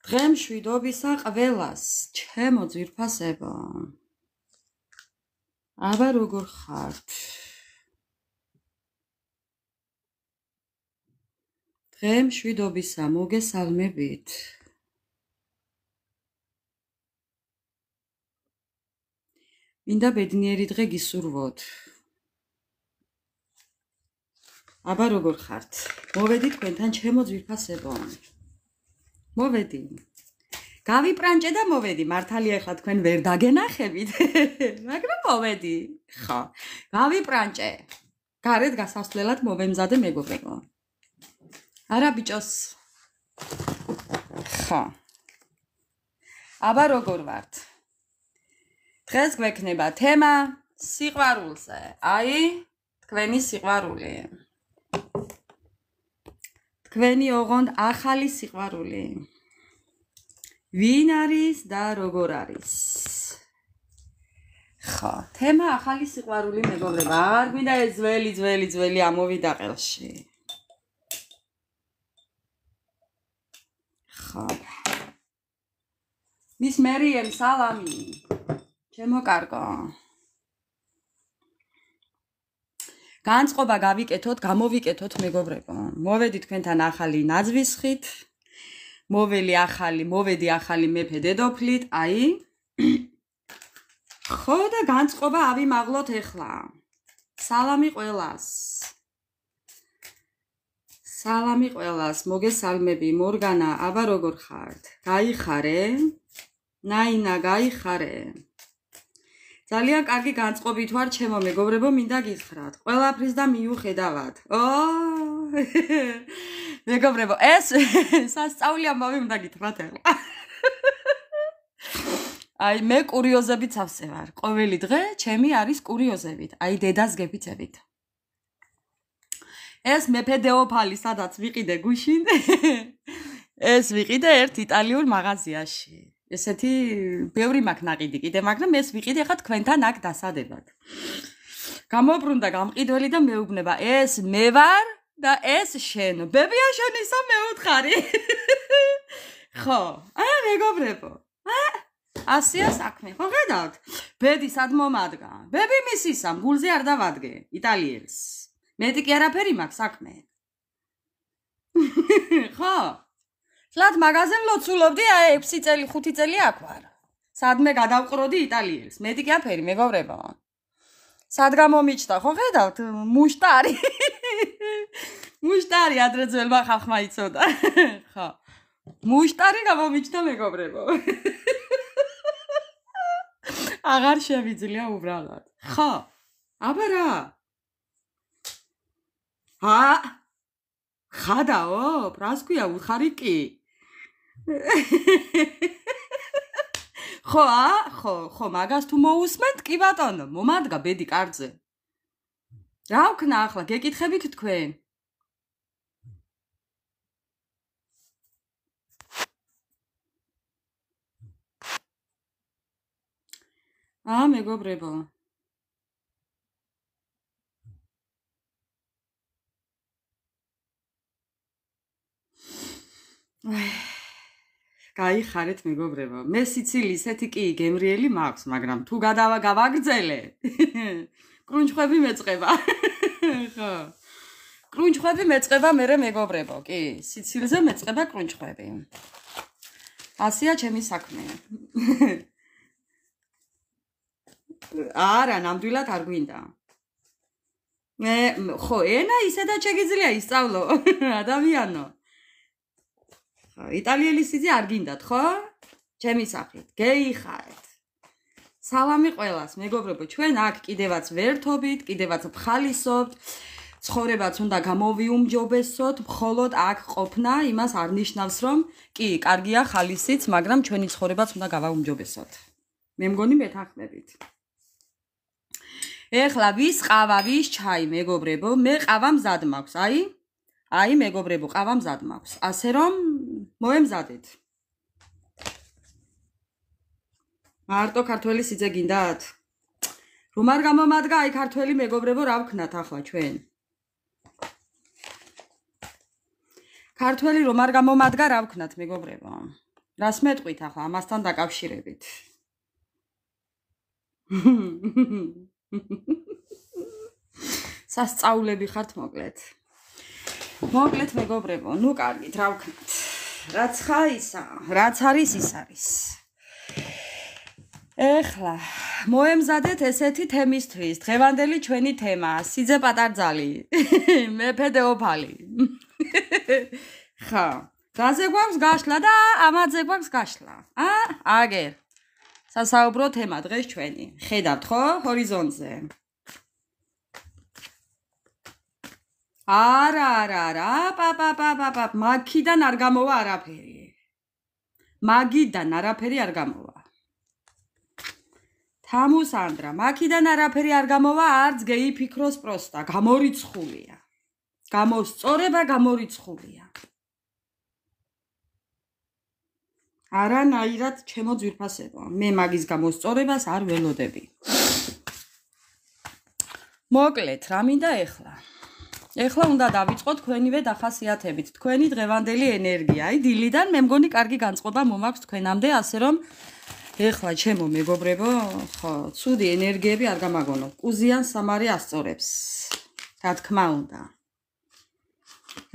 დღე მშვიდობისა ყველას, ჩემო ძვირფასებო. აბა როგორ ხართ? დღე მშვიდობისა მოგესალმებით. მინდა ბედნიერი დღე გისურვოთ. აბა როგორ ხართ? მოვედი თქვენთან ჩემო ძვირფასებო. მოვედი. გავიპრანჭე და მოვედი. მართალია ახლა თქვენ ვერ დაგენახებით, მაგრამ მოვედი. ხო, გავიპრანჭე. გარეთ გასასვლელად მოვემზადე მეგობრებო. არა ბიჭოს. ხო. აბა როგორ ვართ? დღეს გვექნება თემა სიყვარულზე. აი, თქვენი სიყვარული. თქვენი ოღონდ ახალი სიყვარული. ვინ არის და როგორ არის? ხო, თემა ახალი სიყვარული მეგობრებო. აღარ გვინდა ეს ძველი ამოვიდა ყელში. ხო. მის მერიემ სალამი. ჩემო კარგო. განწყობა გავიკეთოთ, გამოვიკეთოთ მეგობრებო. მოვედი თქვენთან ახალი ნაძვისხით. მოვედი ახალი მეფე დედოფლით, აი. ხო და განწყობა ავიმაღლოთ ეხლა. სალამი ყველას. სალამი ყველას, მოგესალმები მორგანა, აბა როგორ ხართ? გაიხარე? ნაინა, გაიხარე? ძალიან კარგი განწყობით ვარ ჩემო მეგობრებო, მინდა გითხრათ. ყველაფრის და მიუხედავად. მეგობრებო, ეს სასწაული ამბავი უნდა გითხრათ ახლა. აი, მე კურიოზებით სავსე ვარ. ყოველი დღე ჩემი არის კურიოზებით. აი, დედას გეფიცებით. ეს მეფე დეოფალი სადაც ვიყიდე გუშინ. ეს ვიყიდე ერთ იტალიურ მაღაზიაში. ესეთი ბევრი მაქვს ნაყიდი კიდე, მაგრამ ეს ვიყიდე ხა თქვენთან აქ დასადებად. გამობრუნდა გამყიდველი და მეუბნება, ეს მე ვარ და ეს შენ. ბებია შენისა მეუთხარი. ხო, მეგობრებო. ასია საქმე, ხო ხედავთ? ბედი სად მომადგა? ბები მისისა, გულზე არ დავადგე, იტალიელს. მეტი კი არაფერი მაქვს საქმე. ხო. სლად მაღაზიამ ლოცულობდი, 6 წელი, 5 წელი აქ ვარ. სადმე გადავყროდი იტალიელს. მეტი კი აფერი, მეგობრებო. სად გამომიჩნდა, ხო ხედავთ? მუშტარი. მუშტარი ადრე ძველმა ხალხმა იცოდა. ხო. მუშტარი გამომიჩნდა, მეგობრებო. აღარ შევიძლია უბრალოდ. ხო. აბა რა? ხადაო, რას ქვია, უხარი კი? ხო, მაგას თუ მოусმენთ, კი ბატონო, მომადგა ბედი კარზე. რა ვქნა ახლა, გეკითხებით თქვენ? მეგობრებო. გაიხარეთ მეგობრებო. მე სიცილის ეთი კი გემრიელი მაქვს, მაგრამ თუ გავაგრძელე, კრუნჩხვები მეწყება. ხო. კრუნჩხვები მეწყება მერე მეგობრებო, კი, სიცილზე მეწყება კრუნჩხვები. ასია ჩემი საქმე. არა, ნამდვილად არ გვინდა. ხო, ენა ისედაც შეგიძლია ისწავლო, ადამიანო. იტალიელი სიძე არ გინდათ, ხო? ჩემი სახით, გეიხარეთ. სალამი ყველას, მეგობრებო, ჩვენ აქ კიდევაც ვერთობით, კიდევაც ვხალისობთ, ცხოვრებაც უნდა გამოვიუმჯობესოთ, მხოლოდ აქ ყოფნა იმას არ ნიშნავს, რომ კი, კარგია ხალისიც, მაგრამ ჩვენი ცხოვრებაც უნდა გავაუმჯობესოთ. მე მგონი მეთანხმებით. ეხლა ვის ყავა, ვის ჩაი, მეგობრებო, მე ყავა მზად მაქვს, აი მეგობრებო, ყავა მზად მაქვს. ასე რომ მოემზადეთ. მარტო ქართველი სიძე გინდათ? რომ არ გამომადგა აი ქართველი მეგობრებო, რა ვქნათ ახლა ჩვენ? ქართველი რომ არ გამომადგა, რა ვქნათ მეგობრებო? რას მეტყვით ახლა ამასთან დაკავშირებით? სასწაულები ხართ მოკლედ. მოკლედ მეგობრებო, ნუ კარგით, რა ვქნათ. რაც ხარ ისა, რაც არის ის არის. ეხლა მოემზადეთ ესეთი თემისთვის, დღევანდელი ჩვენი თემა, სიძე პატარძალი, მეფე დეოფალი. ხა, რაზე გვაქვს გაშლა და ამაზე გვაქვს გაშლა? აგერ. სასაუბრო თემა დღეს ჩვენი. ხედავთ ხო ჰორიზონტზე? არა, პაპ, მაგიდან არ გამოვა არაფერი. მაგიდან არაფერი არ გამოვა. თამუსანდრა, მაგიდან არაფერი არ გამოვა, არც გეიფიქროს პროსტა, გამორიცხულია. გამოსწორება გამორიცხულია. არანაირად ჩემო ძვირფასებო, მე მაგის გამოსწორებას არ ველოდები. მოკლედ, რა მინდა ეხლა? ეხლა უნდა დავიწყოთ თქვენივე დახასიათებით, თქვენი დღევანდელი ენერგია. აი, დილიდან მე მგონი კარგი განწყობა მომაქვს თქვენამდე, ასე რომ ეხლა ჩემო მეგობრებო, ხო, ცუდი ენერგიები არ გამაგონოთ. კუზიან სამარი ასწორებს. რა თქმა უნდა.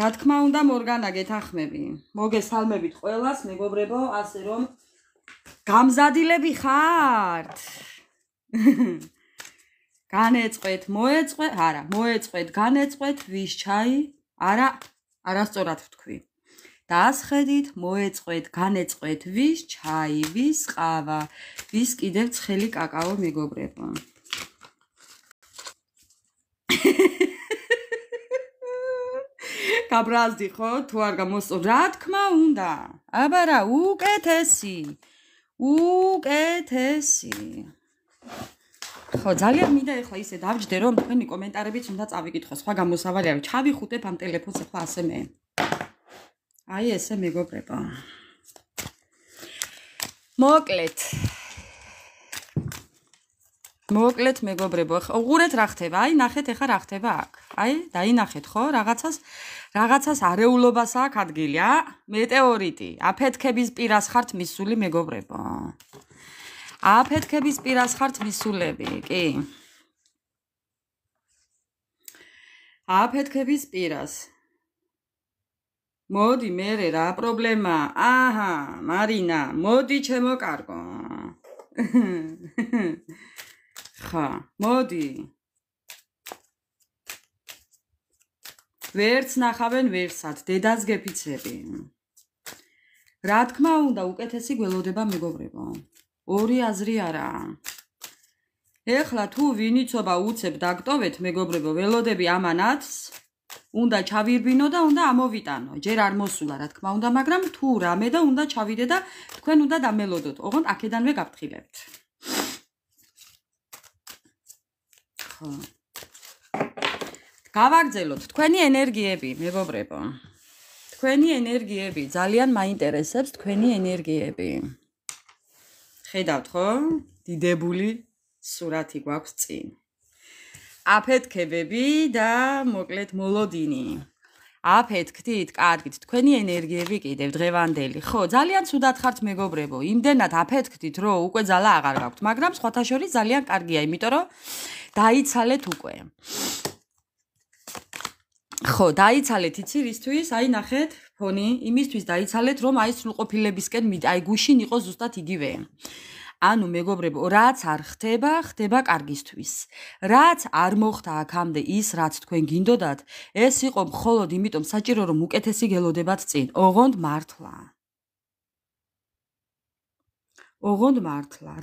რა თქმა უნდა, მორგანა გეთანხმები. მოგესალმებით ყველას, მეგობრებო, ასე რომ გამზადილები ხართ? განეწყვეთ, მოეწყვეთ, არა, მოეწყვეთ, განეწყვეთ, ვის ჩაი? არა, არასწორად ვთქვი. დაასხედით, მოეწყვეთ, განეწყვეთ, ვის ჩაი, ვის ყავა, ვის კიდევ ცხელი კაკაო, მეგობრებო. გაბრაზდი ხო? თუ არ გამოსწორ, რა თქმა უნდა. აბა რა, უკეთესი. ხო, ძალიან მინდა ეხლა ისე დავჯდე, რომ თქვენი კომენტარებიც უნდა წავიკითხო, სხვა გამოსავალი არ. ჩავიხუტებ ამ ტელეფონს ეხლა ასე მე. აი ესე მეგობრებო. მოკლედ მეგობრებო, უყურეთ რა ხდება. აი, ნახეთ ეხლა რა ხდება აქ. აი, დაინახეთ ხო? რაღაცას არეულობას აქვს ადგილი, მეტეორიტი. აფეთქების პირას ხართ მისული მეგობრებო. აფეთქების პირას ხართ მისულები, კი. აფეთქების პირას. მოდი მერე რა პრობლემა? აჰა, მარინა, მოდი ჩემო კარგო. ხა, მოდი. ვერც ნახავენ ვერსად, დედას გეფიცები. რა თქმა უნდა, უკეთესი გველოდება მეგობრებო. ორი აზრი არაა. ეხლა თუ ვინიცობა უცებ დაგტოვეთ მეგობრებო, ველოდები ამანათს უნდა ჩავირბინო და უნდა ამოვიტანო. ჯერ არ მოსულა რა თქმა უნდა, მაგრამ თუ რამე და უნდა ჩავიდე და თქვენ უნდა დამელოდოთ. ოღონდ აქედანვე გაფრთხილებთ. ხო. გავაგრძელოთ თქვენი ენერგიები, მეგობრებო. თქვენი ენერგიები ძალიან მაინტერესებს თქვენი ენერგიები. ხედავთ ხო? დიდებული სურათი გვაქვს წინ. აფეთქებები და მოკლედ მოლოდინი. აფეთქთით, კარგით, თქვენი ენერგიები კიდევ დღევანდელი. ხო, ძალიან ცუდად ხართ მეგობრებო. იმდენად აფეთქთით, რომ უკვე ძალა აღარ გაქვთ, მაგრამ სხვათა შორის ძალიან კარგია, იმიტომ რომ დაიცალეთ უკვე. ხო, დაიცალეთ იცი რისთვის? აი ნახეთ, ფონი, იმისთვის დაიცალეთ, რომ აი სრულყოფილებისკენ აი გუშინ იყოს ზუსტად იგივე. ანუ მეგობრებო, რაც არ ხდება, ხდება კარგისთვის. რაც არ მოხდა აქამდე ის, რაც თქვენ გინდოდათ, ეს იყო მხოლოდ იმიტომ საჭირო, რომ უკეთესი გელოდებათ წინ. ოღონდ მართლა.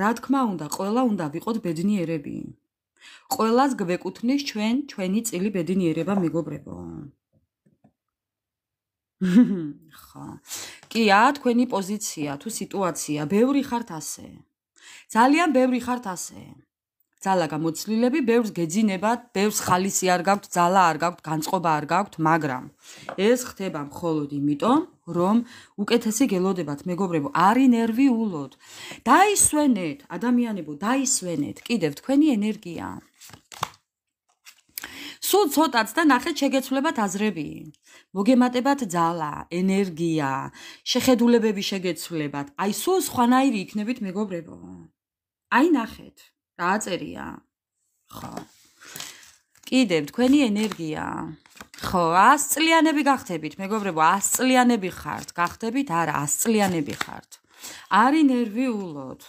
რა თქმა უნდა, ყველა უნდა ვიყოთ ბედნიერები. ყველას გვეკუთვნის ჩვენი წილი ბედნიერება მეგობრებო. ხო. კი, თქვენი პოზიცია თუ სიტუაცია, ბევრი ხართ ასე. ძალიან ბევრი ხართ ასე. ძალა გამოცლილები, ბევრს გეძინებათ, ბევრს ხალისი არ გაქვთ, ძალა არ გაქვთ, განწყობა არ გაქვთ, მაგრამ ეს ხდება მხოლოდ იმიტომ, რომ უკეთესი გელოდებათ, მეგობრებო, არ ინერვიულოთ. დაისვენეთ, ადამიანებო, დაისვენეთ, კიდევ თქვენი ენერგია. სულ ცოტაც და ნახეთ შეგეცვლებათ აზრები. მოგემატებათ ძალა, ენერგია, შეხედულებები შეგეცვლებათ. აი სულ სხვანაირი იქნებით მეგობრებო. აი ნახეთ, რა აწერია. ხო. კიდევ თქვენი ენერგია. ხო, 100 წლიანები გახდებით, მეგობრებო, 100 წლიანები ხართ, გახდებით, არა, 100 წლიანები ხართ. არი ნერვიულოთ.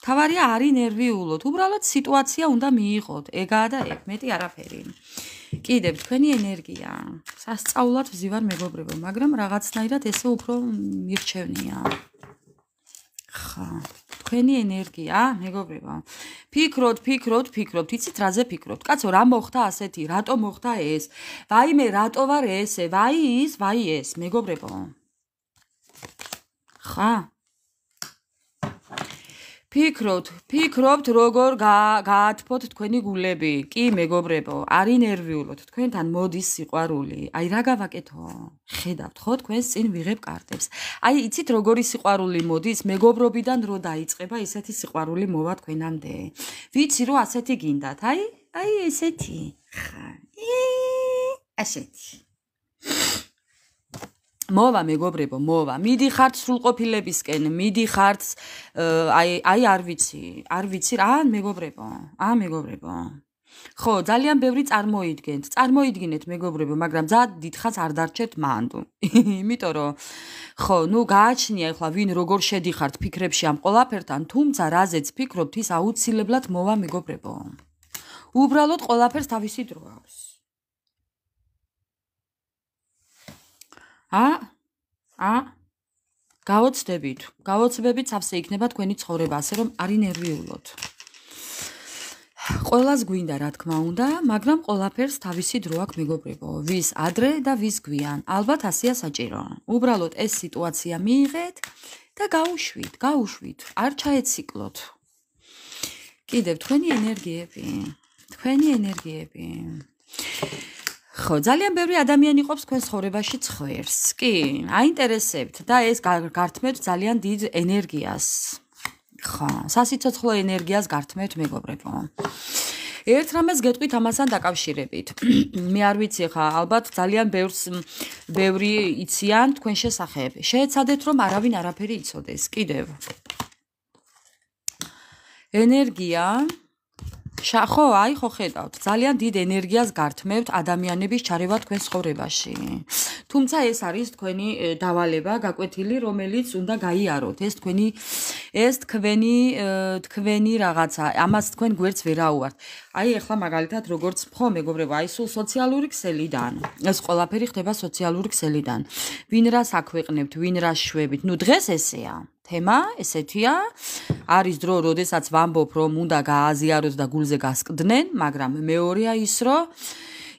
თავარია არი ნერვიულოთ, უბრალოდ სიტუაცია უნდა მიიღოთ, ეგაა და ეგ, მეტი არაფერი. კიდევ თქვენი ენერგია. სასწაულად ვზივარ მეგობრებო, მაგრამ რაღაცნაირად ესე უფრო მირჩევნია. ხა, თქვენი ენერგია, მეგობრებო. ფიქრობთ, იცით რაზე ფიქრობთ? კაცო, რა მოხდა ასეთი? რატო მოხდა ეს? ვაიმე, რატო ვარ ესე? ვაი ის, ვაი ეს, მეგობრებო. ხა? ფიქრობთ, როგორ გაათფოთ თქვენი გულები. კი, მეგობრებო, არი ნერვიულოთ, თქვენთან მოდის სიყვარული. აი რა გავაკეთო? ხედავთ, ხო, თქვენს წინ ვიღებ კარტებს. აი, იცით როგორი სიყვარული მოდის? მეგობრობიდან რო დაიწყება, ისეთი სიყვარული მოვა თქვენამდე. ვიცი რომ ასეთი გინდათ. აი ესეთი. ხა. ასეთი. მოვა მეგობრებო, მოვა. მიდიხართ სრულყოფილებისკენ, მიდიხართ აი არ ვიცი რა მეგობრებო. მეგობრებო. ხო, ძალიან ბევრი წარმოიდგინეთ მეგობრებო, მაგრამ ძალიან დიდხანს არ დარჩეთ მანდ. იმიტომ რომ ხო, გააჩნია ახლა ვინ როგორ შედიხართ ფიქრებში ამ ყველაფერთან, თუმცა რაზეც ფიქრობთ, ის აუცილებლად მოვა მეგობრებო. უბრალოდ ყველაფერს თავისი დრო აქვს. გავოცდებით, სავსე იქნება თქვენი ცხოვრება, ასე რომ არი ნერვიულოთ. ყველას გვინდა, რა თქმა უნდა, მაგრამ ყველაფერს თავისი დრო აქვს მეგობრებო. ვის ადრე და ვის გვიან. ალბათ ასეა საჭირო. უბრალოდ ეს სიტუაცია მიიღეთ და გაუშვით. არ ჩაეციკლოთ. კიდევ თქვენი ენერგიები. ხო, ძალიან ბევრი ადამიანი ყოფს თქვენ ცხოვრებაში ცხვერს. კი, აინტერესებთ და ეს გართმევთ ძალიან დიდ ენერგიას. ხო, სასიცოცხლო ენერგიას გართმევთ მეგობრებო. ერთ რამეს გეტყვით ამასთან დაკავშირებით. მე არ ვიცი ხა, ალბათ ძალიან ბევრი იციან თქვენ შესახებ. შეეცადეთ რომ არავინ არაფერი იცოდეს. კიდევ. ენერგია ხო, ხო ხედავთ, ძალიან დიდ ენერგიას გართმევთ ადამიანების ჩარევა თქვენ ცხოვრებაში. თუმცა ეს არის თქვენი დავალება, გაკვეთილი, რომელიც უნდა გაიაროთ. ეს თქვენი რაღაცა, ამას თქვენ გვერდს ვერ აუართ. აი ახლა მაგალითად როგორც ხო მეგობრებო, აი სულ სოციალური ქსელიდან. ეს ყველაფერი ხდება სოციალური ქსელიდან. ვინ რას აქვეყნებთ, ვინ რას შვებით. დღეს ესეა. თემა ესეთია. არის დრო, როდესაც ვამბობ, რომ უნდა გააზიაროთ და გულზე გასკდნენ, მაგრამ მეორეა ის, რომ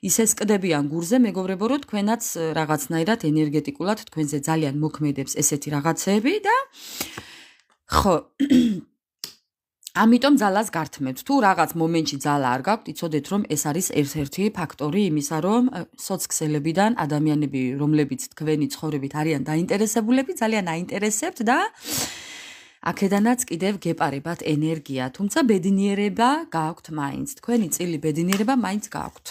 ისე სკდებიან გულზე, მეგობრებო, რომ თქვენაც რაღაცნაირად ენერგეტიკულად თქვენზე ძალიან მოქმედებს ესეთი რაღაცები და ხო ამიტომ ძალას გართმევთ. თუ რაღაც მომენტში ძალა არ გაქვთ, იცოდეთ, რომ ეს არის ერთ-ერთი ფაქტორი იმისა, რომ სოციქსელებიდან ადამიანები, რომლებიც თქვენი ცხოვრებით არიან დაინტერესებულები, ძალიან აინტერესებთ და აქედანაც კიდევ გეპარებათ ენერგია, თუმცა ბედნიერება გაქვთ მაინც. თქვენი წილი ბედნიერება მაინც გაქვთ.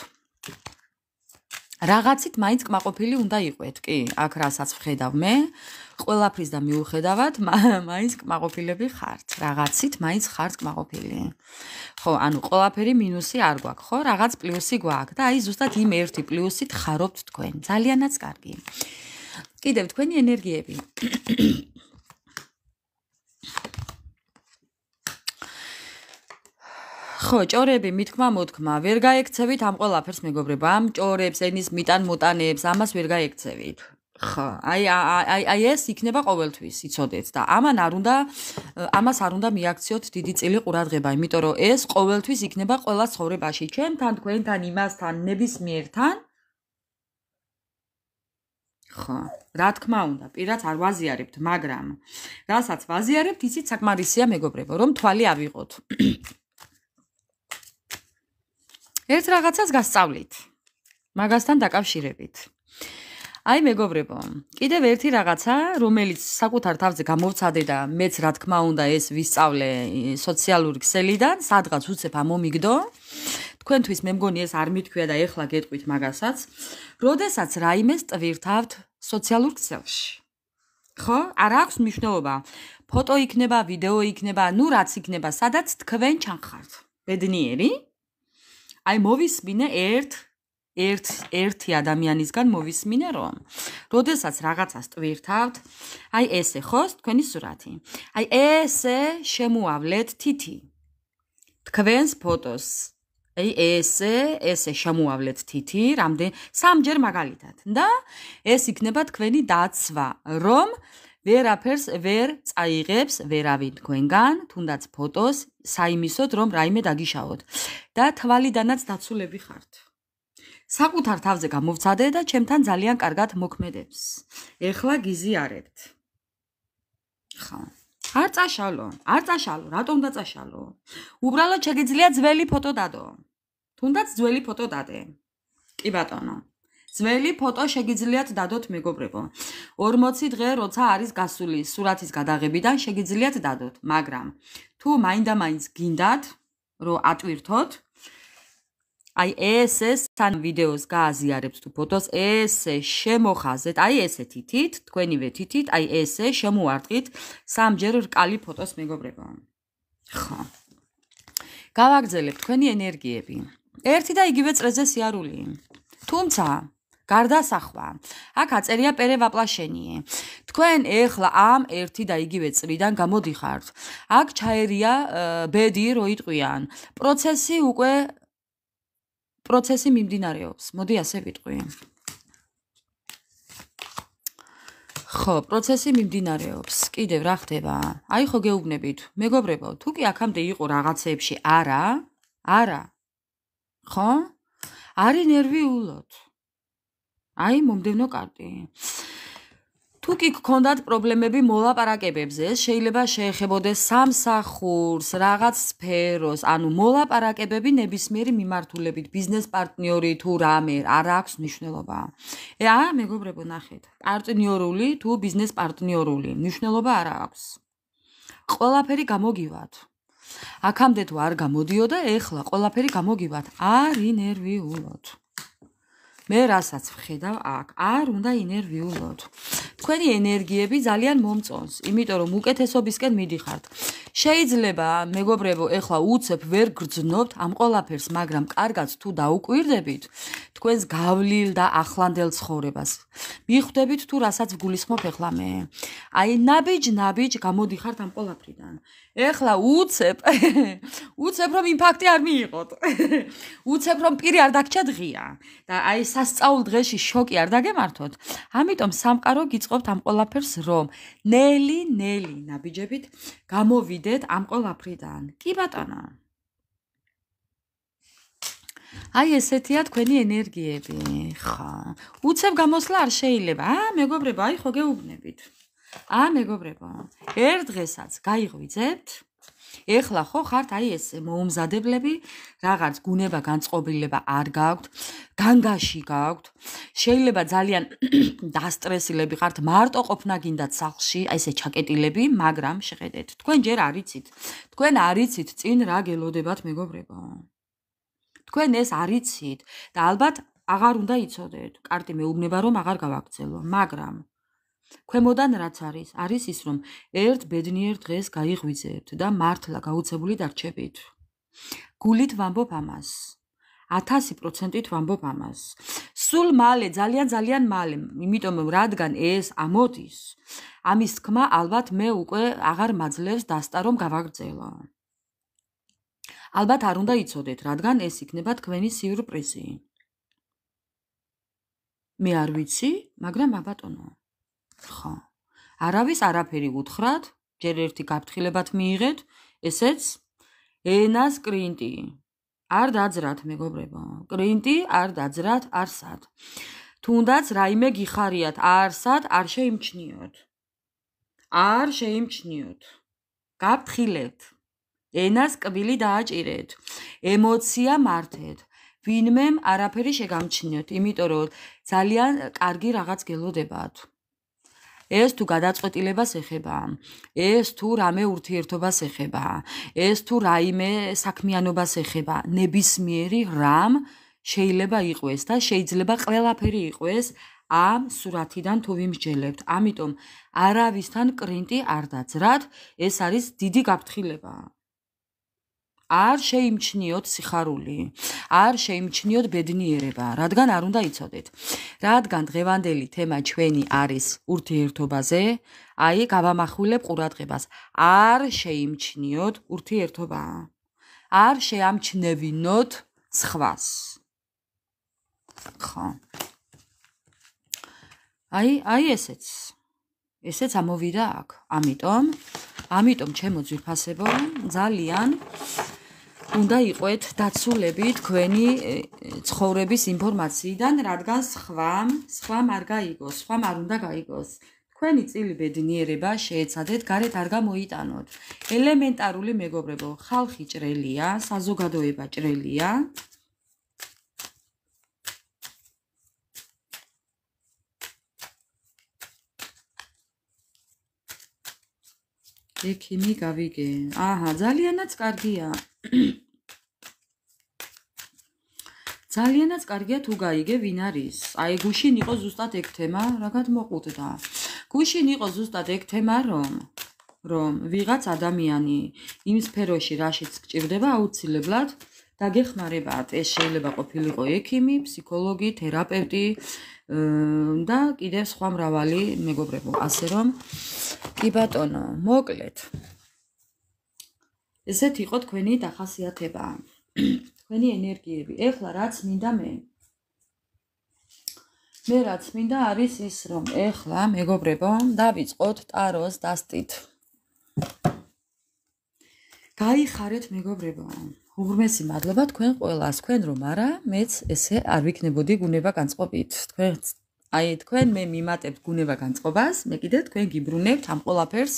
რაღაცით მაინც კმაყოფილი უნდა იყვეთ, კი, აქ რასაც ვხედავ მე, ყველაფრის და მიუხედავად, მაინც კმაყოფილები ხართ. რაღაცით მაინც ხართ კმაყოფილი. ხო, ანუ ყველაფერი მინუსი არ გვაქვს, ხო? რაღაც პლუსი გვაქვს და აი ზუსტად იმ ერთი პლუსით ხარობთ თქვენ. ძალიანაც კარგი. კიდევ თქვენი ენერგიები. ხო, ჭორები, მithkma მოთქმა, ვერ გაექცევით ამ ყველაფერს მეგობრებო, ამ ჭორებს, ენის მიტან მოტანებს, ამას ვერ გაექცევით. ხო, აი ეს იქნება ყოველთვის, იცოდეთ და ამას არ უნდა მიაქციოთ დიდი წილი ყურადღება, იმიტომ რომ ეს ყოველთვის იქნება ყველა ცხოვრებაში, ჩემთან, თქვენთან, იმასთან, ნებისმიერთან. ხო, რა თქმა უნდა, პირად არ ვაზიარებთ, მაგრამ რასაც ვაზიარებთ, იცით საკმარისია მეგობრებო, რომ თვალი ავიღოთ. ერთ რაღაცას გასწავლით. მაგასთან დაკავშირებით. აი მეგობრებო, კიდევ ერთი რაღაცა, რომელიც საკუთარ თავზე გამოვცადე და მეც რა თქმა უნდა ეს ვისწავლე სოციალური ქსელიდან, სადღაც უცებ ამომიგდო. თქვენთვის მე მგონი ეს არ მithქვია და ეხლა გეტყვით მაგასაც, როდესაც რაიმეს ტვირთავთ სოციალურ ქსელში. ხო? არ აქვს მნიშვნელობა. ფოტო იქნება, ვიდეო იქნება, ნუ რაც იქნება, სადაც თქვენ ჩანხართ. ბედნიერი? აი მოვისმინე ერთი ადამიანისგან მოვისმინე რომ როდესაც რაღაცას ტვირთავთ, აი ესე ხო, თქვენი სურათი. აი ესე შემოავლეთ თითი. თქვენს ფოტოს. აი ესე შემოავლეთ თითი, სამჯერ მაგალითად. და ეს იქნება თქვენი დაცვა, რომ ვერაფერს ვერ წაიღებს ვერავინ თქვენგან, თუნდაც ფოტოს, საიმისოდ რომ რაიმე დაგიშავოთ და თვალიდანაც დაცულები ხართ. საკუთარ თავზე გამოვცადე და ჩემთან ძალიან კარგად მოქმედებს. ეხლა გიზიარებთ. ხო. არ წაშალო, რატომ დაწაშალო? უბრალოდ შეგიძლია ძველი ფოტო დადო. თუნდაც ძველი ფოტო დადე. კი ბატონო. ძველი ფოტო შეგიძლიათ დადოთ მეგობრებო. 40 დღე როცა არის გასული სურათის გადაღებიდან შეგიძლიათ დადოთ, მაგრამ თუ მაინდა-მაინც გინდათ რომ ატვირთოთ, აი ესე თან ვიდეოს გააზიარებთ თუ ფოტოს, ესე შემოხაზეთ, აი ესე თითით, თქვენივე თითით, აი ესე შემოარტყით სამჯერ რკალი ფოტოს მეგობრებო. ხო. გავაგრძელებთ თქვენი ენერგიები. ერთი და იგივე წრეზე სიარული. თუმცა გარდასახვა. აქ აწერია პერე ვაპლაშენიე. თქვენ ეხლა ამ ერთი და იგივე წრიდან გამოდიხართ. აქ ჩაერია ბედი რო იტყვიან. პროცესი მიმდინარეობს. მოდი ასე ვიტყვი. ხო, პროცესი მიმდინარეობს. კიდევ რა ხდება? აი ხო გეუბნებით. მეგობრებო, თუ კი აქამდე იყო რაღაცეებში არა. ხო? არი ნერვიულოთ. აი მომდევნო კარტი. თუ კი გქონდათ პრობლემები მოლაპარაკებებზე, შეიძლება შეეხებოდეს სამსახურს, რაღაც სფეროს, ანუ მოლაპარაკებები ნებისმიერი მიმართულებით, ბიზნეს პარტნიორი თუ რამე, არ აქვს მნიშვნელობა. მეგობრებო, ნახეთ, პარტნიორული თუ ბიზნეს პარტნიორული, მნიშვნელობა არ აქვს. ყველაფერი გამოგივათ. აქამდე თუ არ გამოდიოდა, ეხლა ყველაფერი გამოგივათ. არ ინერვიულოთ. მე რასაც ვხედავ აქ, არ უნდა ინერვიულოთ. თქვენი ენერგიები ძალიან მომწონს, იმიტომ რომ უკეთესობისკენ მიდიხართ. შეიძლება, მეგობრებო, ეხლა უცებ ვერ გრძნობთ ამ ყველაფერს, მაგრამ კარგად თუ დაუკვირდებით, თქვენს გავლილ და ახლანდელ ცხოვრებას. მიხვდებით თუ რასაც გულისხმობ ეხლა მე. აი ნაბიჯ გამოდიხართ ამ ყველაფრიდან. ეხლა უცებ რომ იმპაქტი არ მიიღოთ. უცებ რომ პირი არ დაგჭა დღია და აი სასწაულ დღეში შოკი არ დაგემართოთ. ამიტომ სამყარო გიწყობთ ამ ყველაფერს რომ ნელი ნაბიჯებით გამოვიდეთ ამ ყველაფრიდან. კი ბატონო. აი ესეთია თქვენი ენერგიები, ხო. უცებ გამოსვლა არ შეიძლება. მეგობრებო, აი ხო გეუბნებით. მეგობრებო, ერთ დღესაც გაიღვიძებთ. ეხლა ხო ხართ აი ესე მოუმზადებლები, რაღაც გუნება განწყობილება არ გაქვთ, განგაში გაქვთ. შეიძლება ძალიან დასტრესილები ხართ, მარტო ყოფნა გინდათ სახლში, აი ესე ჩაკეტილები, მაგრამ შეხედეთ, თქვენ ჯერ არიცით წინ რა გელოდებათ მეგობრებო. თქვენ ეს არიცით და ალბათ აღარ უნდა იცოდეთ. კარტი მეუბნება რომ აღარ გავაგრძელო, მაგრამ ქვემოდან რაც არის ის რომ ერთ ბედნიერ დღეს გაიღვიძებთ და მართლა გაუცებული დარჩებით. გულით ვამბობ ამას. 1000%-ით ვამბობ ამას. სულ მალე, ძალიან მალე, იმიტომ რადგან ეს ამოდის, ამის თქმა ალბათ მე უკვე აღარ მაძლევს დასტა რომ გავაგრძელო. ალბათ არ უნდა იცოდეთ, რადგან ეს იქნება თქვენი სიურპრიზი. მე არ ვიცი, მაგრამ აბატონო. ხო. არავის არაფერი უთხრათ, ჯერ ერთი გაფრთხილებათ მიიღეთ, ესეც ენას კრინტი. არ დაძრათ, მეგობრებო. კრინტი არ დაძრათ არსად. თუნდაც რაიმე გიხარიათ, არსად არ შეიმჩნიოთ. გაფრთხილებთ. ენას კბილი დააჭირეთ. ემოცია მართეთ. ვინმემ არაფერი შეგამჩნიოთ, იმიტომ რომ ძალიან კარგი რაღაც გელოდებათ. ეს თუ გადაწყვეტილებას ეხება, ეს თუ რამე ურთიერთობას ეხება, ეს თუ რაიმე საქმიანობას ეხება, ნებისმიერი რამ შეიძლება იყოს და შეიძლება ყველაფერი იყოს ამ სურათიდან თუ ვიმსჯელებთ. ამიტომ არავისთან კრინტი არ დაძრათ, ეს არის დიდი გაფრთხილება. არ შეიმჩნიოთ სიხარული, არ შეიმჩნიოთ ბედნიერება, რადგან არ უნდა იცოდეთ. რადგან დღევანდელი თემა ჩვენი არის ურთიერთობაზე, აი გავამახვილებ ყურადღებას. არ შეიმჩნიოთ ურთიერთობა. არ შეამჩნევინოთ სხვას. ხო. აი ესეც ამოვიდა აქ. ამიტომ ჩემო ძვირფასებო, ძალიან უნდა იყოთ დაცულები თქვენი ცხოვრების ინფორმაციიდან, რადგან სხვამ არ გაიგოს, სხვამ არ უნდა გაიგოს. თქვენი წილი ბედნიერება შეეცადეთ, გარეთ არ გამოიტანოთ. ელემენტარული მეგობრებო, ხალხი ჭრელია, საზოგადოება ჭრელია. ექიმი გავიგე. აჰა, ძალიანაც კარგია. ძალიანაც კარგია თუ გაიგე ვინ არის. აი გუშინ იყო ზუსტად ეგ თემა, რა გადმოყუტდა. გუშინ იყო ზუსტად ეგ თემა, რომ ვიღაც ადამიანი იმ სფეროში რაშიც გჭირდება აუცილებლად დაგეხმარებათ. ეს შეიძლება ყოფილიყო ექიმი, ფსიქოლოგი, თერაპევტი და კიდევ სხვა მრავალი მეგობრებო. ასე რომ კი ბატონო, მოკლედ. ესეთ იყო თქვენი დახასიათება. თქვენი ენერგიები. ეხლა რაც მინდა მე რაც მინდა არის ის, რომ ეხლა მეგობრებო, დავიწყოთ ტაროს დასტით. გაიხარეთ მეგობრებო. უღრმესი მადლობა თქვენ ყველას. თქვენ რომ არა, მეც ესე არ ვიქნებოდი გუნება განწყობით. თქვენ მე მიმატებთ გუნება განწყობას, მე კიდე თქვენ გიბრუნებთ ამ ყველაფერს.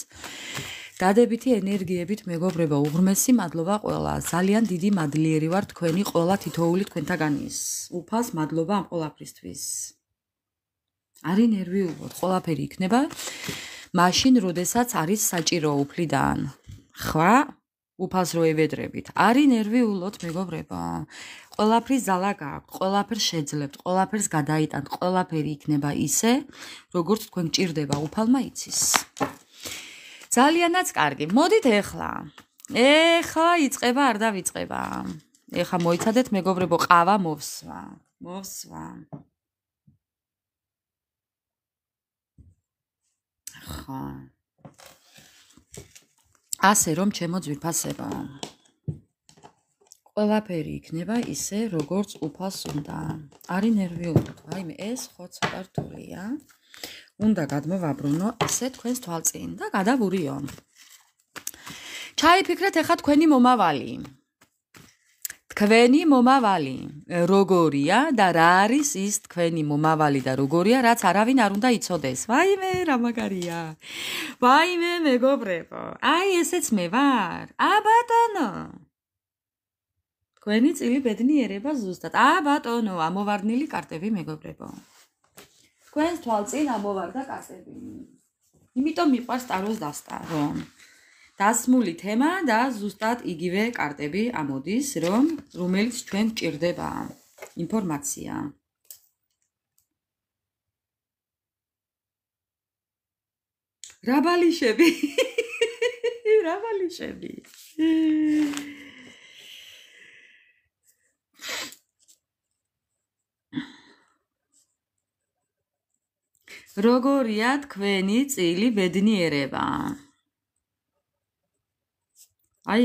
დადებითი ენერგიებით მეგობრებო, უღრმესი მადლობა ყველას. ძალიან დიდი მადლიერი ვარ თქვენი ყველა თითოეული თქვენთაგანის. უფალს მადლობა ამ ყველაფრისთვის. არი ნერვიულობთ, ყველაფერი იქნება მაშინ, როდესაც არის საჭირო უფლიდან. ხვა? უფალს რო ევედრებით. არი ნერვიულობთ მეგობრებო. ყველაფრის ძალა გააქვთ, ყველაფერს შეძლებთ, ყველაფერს გადაიტანთ, ყველაფერი იქნება ისე, როგორც თქვენ გჭირდება, უფალმა იცის. ძალიანაც კარგი. მოდით ეხლა იწყება, არ დავიწყება. ეხლა მოიცადეთ მეგობრებო, ყავა მოვსვა. ხა. ასე რომ ჩემო ძვირფასებო. ყველაფერი იქნება ისე, როგორც უფალს უნდა. არი ნერვიულობთ, ვაიმე, ეს ხო ცოტა რთულია. უნდა გადმოვაბრუნო ესე თქვენს თვალწინ და გადავურიო. ჩაიფიქრეთ ეხა თქვენი მომავალი. თქვენი მომავალი როგორია და რა არის ის თქვენი მომავალი და როგორია, რაც არავინ არ უნდა იცოდეს. ვაიმე, რა მაგარია. ვაიმე, მეგობრებო. აი ესეც მე ვარ. ბატონო. თქვენი წილი ბედნიერება ზუსტად. ბატონო, ამოვარდნილი კარტები მეგობრებო. თქვენს თვალწინ ამოვარდა კარტები. იმიტომ მიყვარს ტაროს დასტა, რომ დასმული თემა და ზუსტად იგივე კარტები ამოდის, რომელიც ჩვენ გჭირდება. ინფორმაცია. რა ბალიშები. როგორია თქვენი წილი ბედნიერება? აი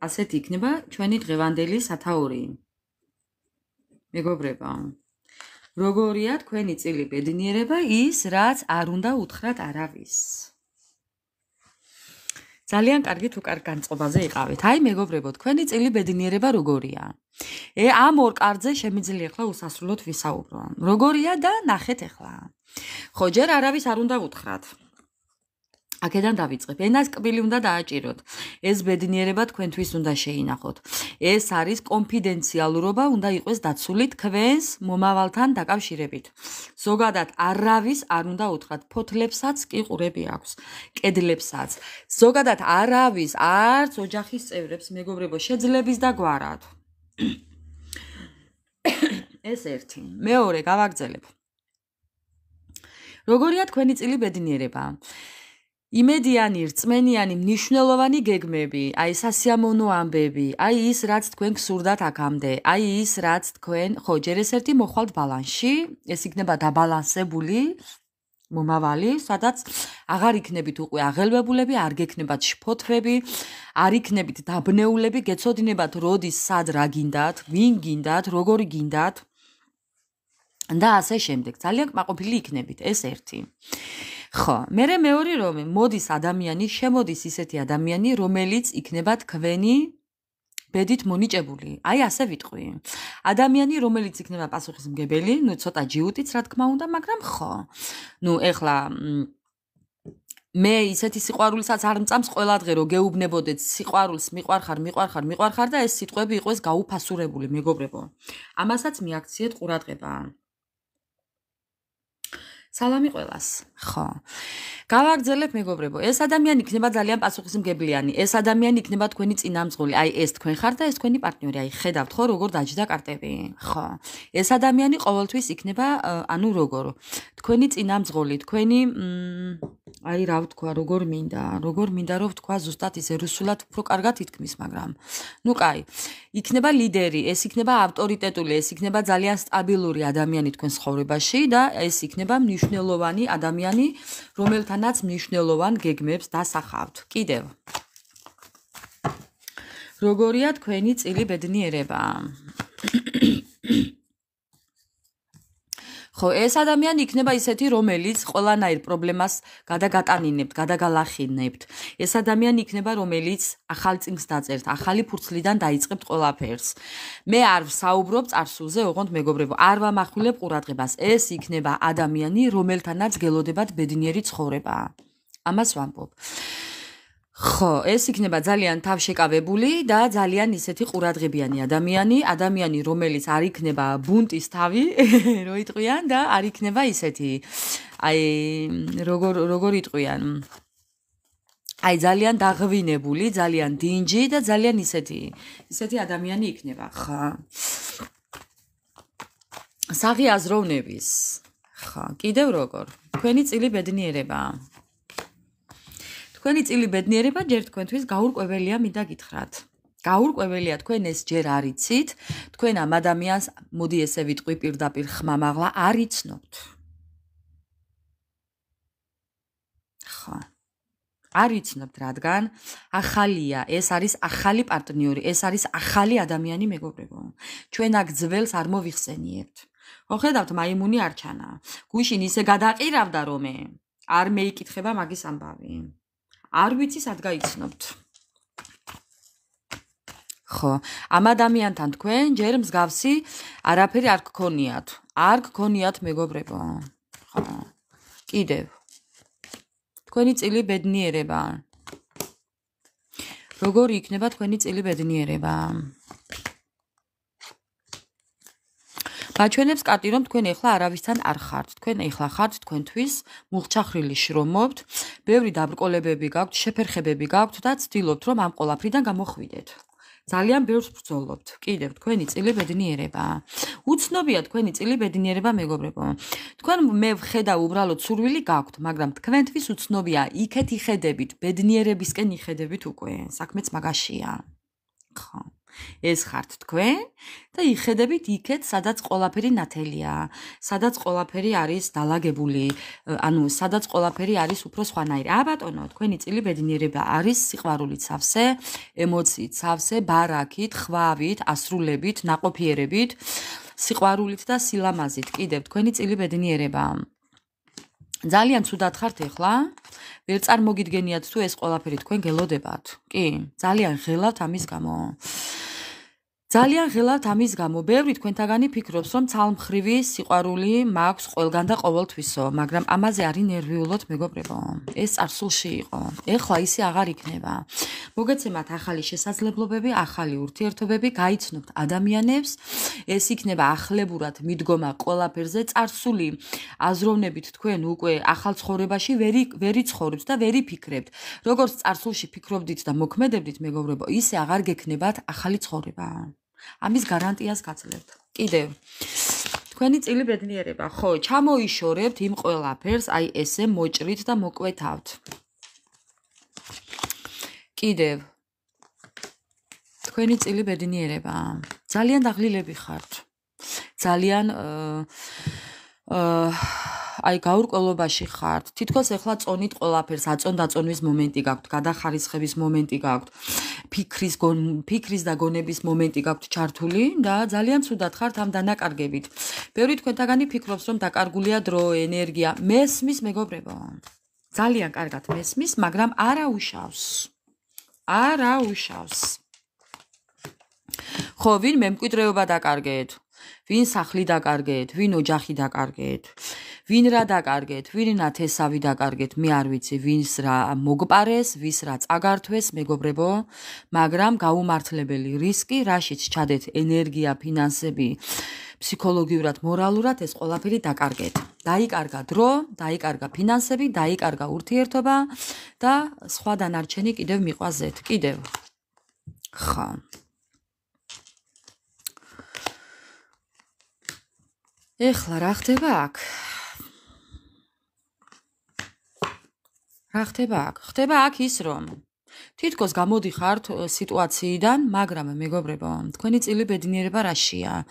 ასეთ იქნება ჩვენი დღევანდელი სათაური. მეგობრებო, როგორია თქვენი წილი ბედნიერება ის, რაც არ უნდა უთხრათ არავის. ძალიან კარგი თუ კარგ განწყობაზე იყავით. აი მეგობრებო, თქვენი წილი ბედნიერება როგორია? ამ ორ კარტზე შემიძლია ახლა უსასრულოდ ვისაუბრო. როგორია და ნახეთ ახლა. ხო, ჯერ არავის არ უნდა უთხრათ. აქედან დავიწყებ. ენას კბილი უნდა დააჭიროთ. ეს ბედნიერება თქვენთვის უნდა შეინახოთ. ეს არის კონფიდენციალურობა, უნდა იყოს დაცული თქვენს მომავალთან დაკავშირებით. ზოგადად არავის არ უნდა უთხრათ, ფოთლებსაც კი ყურები აქვს, კედლებსაც. ზოგადად არავის, არც ოჯახის წევრებს, მეგობრებო, შეძლების და გვარად. ეს ერთი. მეორე, გავაგრძელებ. როგორია თქვენი წილი ბედნიერება? იმედიანი, რწმენიანი, მნიშვნელოვანი გეგმები, აი სასიამოვნო ამბები, აი ის რაც თქვენ გსურდათ აქამდე, აი ის რაც თქვენ, ხო, ჯერ ეს ერთი მოხვალთ ბალანსში, ეს იქნება დაბალანსებული მომავალი, სადაც აღარ იქნებით უკვე აღელვებულები, არ გექნებათ შფოთვები, არ იქნებით დაბნეულები, გეცოდინებათ როდის, სად რა გინდათ, ვინ გინდათ, როგორი გინდათ და ასე შემდეგ. ძალიან კმაყოფილი იქნებით, ეს ერთი. ხო, მეორე რომ მოდის ადამიანი, შემოდის ისეთი ადამიანი, რომელიც იქნება თქვენი ბედით მონიჭებული. აი ასე ვიტყვი. ადამიანი, რომელიც იქნება პასუხისმგებელი, ნუ ცოტა ჯიუტიც რა თქმა უნდა, მაგრამ ხო. ნუ ეხლა მე ისეთი სიყვარულისაც არ მწამს ყველა დღე რომ გეუბნებოდეთ სიყვარულს მიყვარხარ და ეს სიტყვები იყოს გაუფასურებული, მეგობრებო. ამასაც მიაქციეთ ყურადღება. სალამი ყველას. ხო. გავაგრძელებ მეგობრებო, ეს ადამიანი იქნება ძალიან პასუხისმგებლიანი, ეს ადამიანი იქნება თქვენი წინამძღოლი, აი ეს თქვენ ხართ და ეს თქვენი პარტნიორი, აი ხედავთ ხო როგორ დაჯდა კარტები, ხო. ეს ადამიანი ყოველთვის იქნება, ანუ როგორ, თქვენი წინამძღოლი, თქვენი აი რა ვთქვა, როგორ მინდა რომ ვთქვა ზუსტად ისე რუსულად უფრო კარგად ითქმის, მაგრამ ნუ კაი, იქნება ლიდერი, ეს იქნება ავტორიტეტული, ეს იქნება ძალიან სტაბილური ადამიანი თქვენ ცხოვრებაში და ეს იქნება მნიშვნელოვანი ადამიანი, რომელთანაც მნიშვნელოვან გეგმებს დასახავთ. კიდევ. როგორია თქვენი წილი ბედნიერება? ხო, ეს ადამიანი იქნება ისეთი, რომელიც ყველანაირ პრობლემას გადაგატანინებთ, გადაგალახინებთ. ეს ადამიანი იქნება, რომელიც ახალ წიგნს დაწერთ, ახალი ფურცლიდან დაიწყებთ ყველაფერს. მე არ ვსაუბრობ წარსულზე, ოღონდ მეგობრებო, არ ვამახვილებ ყურადღებას. ეს იქნება ადამიანი, რომელთანაც გელოდებათ ბედნიერი ცხოვრება. ამას ვამბობ. ხო, ეს იქნება ძალიან თავშეკავებული და ძალიან ისეთი ყურადღებიანი ადამიანი, რომელიც არ იქნება ბუნტის თავი, რო იტყვიან და არ იქნება ისეთი, აი, როგორ იტყვიან, აი, ძალიან დაღვინებული, ძალიან დინჯი და ძალიან ისეთი ადამიანი იქნება, ხო. საღი აზროვნების, ხო, კიდევ როგორ, თქვენი წილი ბედნიერება. თქვენი წილი ბედნიერება ჯერ თქვენთვის გაურკვეველია, მინდა გითხრათ. გაურკვეველია, თქვენ ეს ჯერ არ იცით, თქვენ ამ ადამიანს, მოდი ესე ვიტყვი პირდაპირ ხმამაღლა, არ იცნობთ. ხო. არ იცნობთ, რადგან ახალია, ეს არის ახალი პარტნიორი, ეს არის ახალი ადამიანი, მეგობრებო. ჩვენ აქ ძველს არ მოვიხსენიებთ. ხო, ხედავთ, მაიმუნი არ ჩანა. გუშინ ისე გადაყირავდა, რომ არ მეიკითხება მაგის ამბავი. არ ვიცი სად გაიცნობთ. ხო, ამ ადამიანთან თქვენ ჯერ მსგავსი არაფერი არ გქონიათ. არ გქონიათ, მეგობრებო. ხო. კიდევ. თქვენი წილი ბედნიერება. როგორი იქნება თქვენი წილი ბედნიერება? მაჩვენებს კარტი, რომ თქვენ ეხლა არავისთან არ ხართ. თქვენ ეხლა ხართ თქვენთვის მუხჩახრილი შრომობთ, ბევრი დაბრკოლებები გაქვთ, შეფერხებები გაქვთ და ცდილობთ, რომ ამ ყოლაფრიდან გამოხვიდეთ. ძალიან ბევრს ბრძოლობთ. კიდევ თქვენი წილი ბედნიერება. უცნობია თქვენი წილი ბედნიერება, მეგობრებო. თქვენ მე ვხედავ უბრალოდ სურვილი გაქვთ, მაგრამ თქვენთვის უცნობია, იქეთ იხედებით, ბედნიერებისკენ იხედებით უკვე. საქმეც მაგაშია. ხო. ეს ხართ თქვენ და იხედებით იქეთ, სადაც ყველაფერი ნათელია, სადაც ყველაფერი არის დალაგებული, ანუ სადაც ყველაფერი არის უფრო სხვანაირი. ბატონო, თქვენი წილი ბედნიერება არის სიყვარულით სავსე, ემოციით სავსე, ბარაქით, ხვავით, ასრულებით, ნაყოფიერებით, სიყვარულით და სილამაზით. კიდევ თქვენი წილი ბედნიერება. ძალიან ცუდად ხართ ეხლა? ვერ წარმოგიდგენიათ თუ ეს ყველაფერი თქვენ გელოდებათ? კი, ძალიან ღელავთ ამის გამო. ძალიან ღელავთ ამის გამო. ბევრი თქვენთაგანი ფიქრობს, რომ ცალმხრივი სიყვარული მაქვს ყველგან და ყოველთვისო, მაგრამ ამაზე არ ინერვიულოთ, მეგობრებო. ეს წარსულში იყო. ეხლა ისე აღარ იქნება. მოგეცემათ ახალი შესაძლებლობები, ახალი ურთიერთობები, გაიცნობთ ადამიანებს, ეს იქნება ახლებურად მიდგომა ყველაფერზე. წარსული აზროვნებით თქვენ უკვე ახალ ცხოვრებაში ვერ იცხოვრებთ და ვერ იფიქრებთ. როგორც წარსულში ფიქრობდით და მოქმედებდით, მეგობრებო, ისე აღარ გექნებათ ახალი ცხოვრება. ამის გარანტიას გაძლევთ. კიდევ თქვენი წილი ბედნიერება, ხო, ჩამოიშორებთ იმ ყველაფერს, აი ესე მოჭრით და მოკვეთავთ. კიდევ თქვენი წილი ბედნიერება. ძალიან დაღლილები ხართ. ძალიან აი გაურკვევლობაში ხართ. თითქოს ეხლა წონით ყველაფერს, აწონ-დაწონვის მომენტი გაქვთ, გადახარისხების მომენტი გაქვთ, ფიქრის და გონების მომენტი გაქვთ ჩართული და ძალიან ცუდად ხართ ამ დანაკარგებით. ბევრი თქვენთაგანი ფიქრობს, რომ დაკარგულია დრო, ენერგია, მესმის მეგობრებო. ძალიან კარგად მესმის, მაგრამ არა უშავს. არა უშავს. ხო, ვინ მემკვიდრეობა დაკარგეთ? ვინ სახლი დაკარგეთ, ვინ ოჯახი დაკარგეთ, ვინ რა დაკარგეთ, ვინ ნათესავი დაკარგეთ, მე არ ვიცი, ვინს რა მოგპარეს, ვის რა წაგართვეს, მეგობრებო, მაგრამ გაუმართლებელი რისკი, რაშიც ჩადეთ ენერგია, ფინანსები, ფსიქოლოგიურად, მორალურად ეს ყველაფერი დაკარგეთ. დაიკარგა დრო, დაიკარგა ფინანსები, დაიკარგა ურთიერთობა და სხვა დანარჩენი კიდევ მიყვაზეთ. კიდევ. ხა ეხლა რა ხდება აქ? რა ხდება აქ? ხდება აქ ის, რომ თითქოს გამოდიხართ სიტუაციიდან, მაგრამ მეგობრებო, თქვენი წილი ბედნიერება რაშია?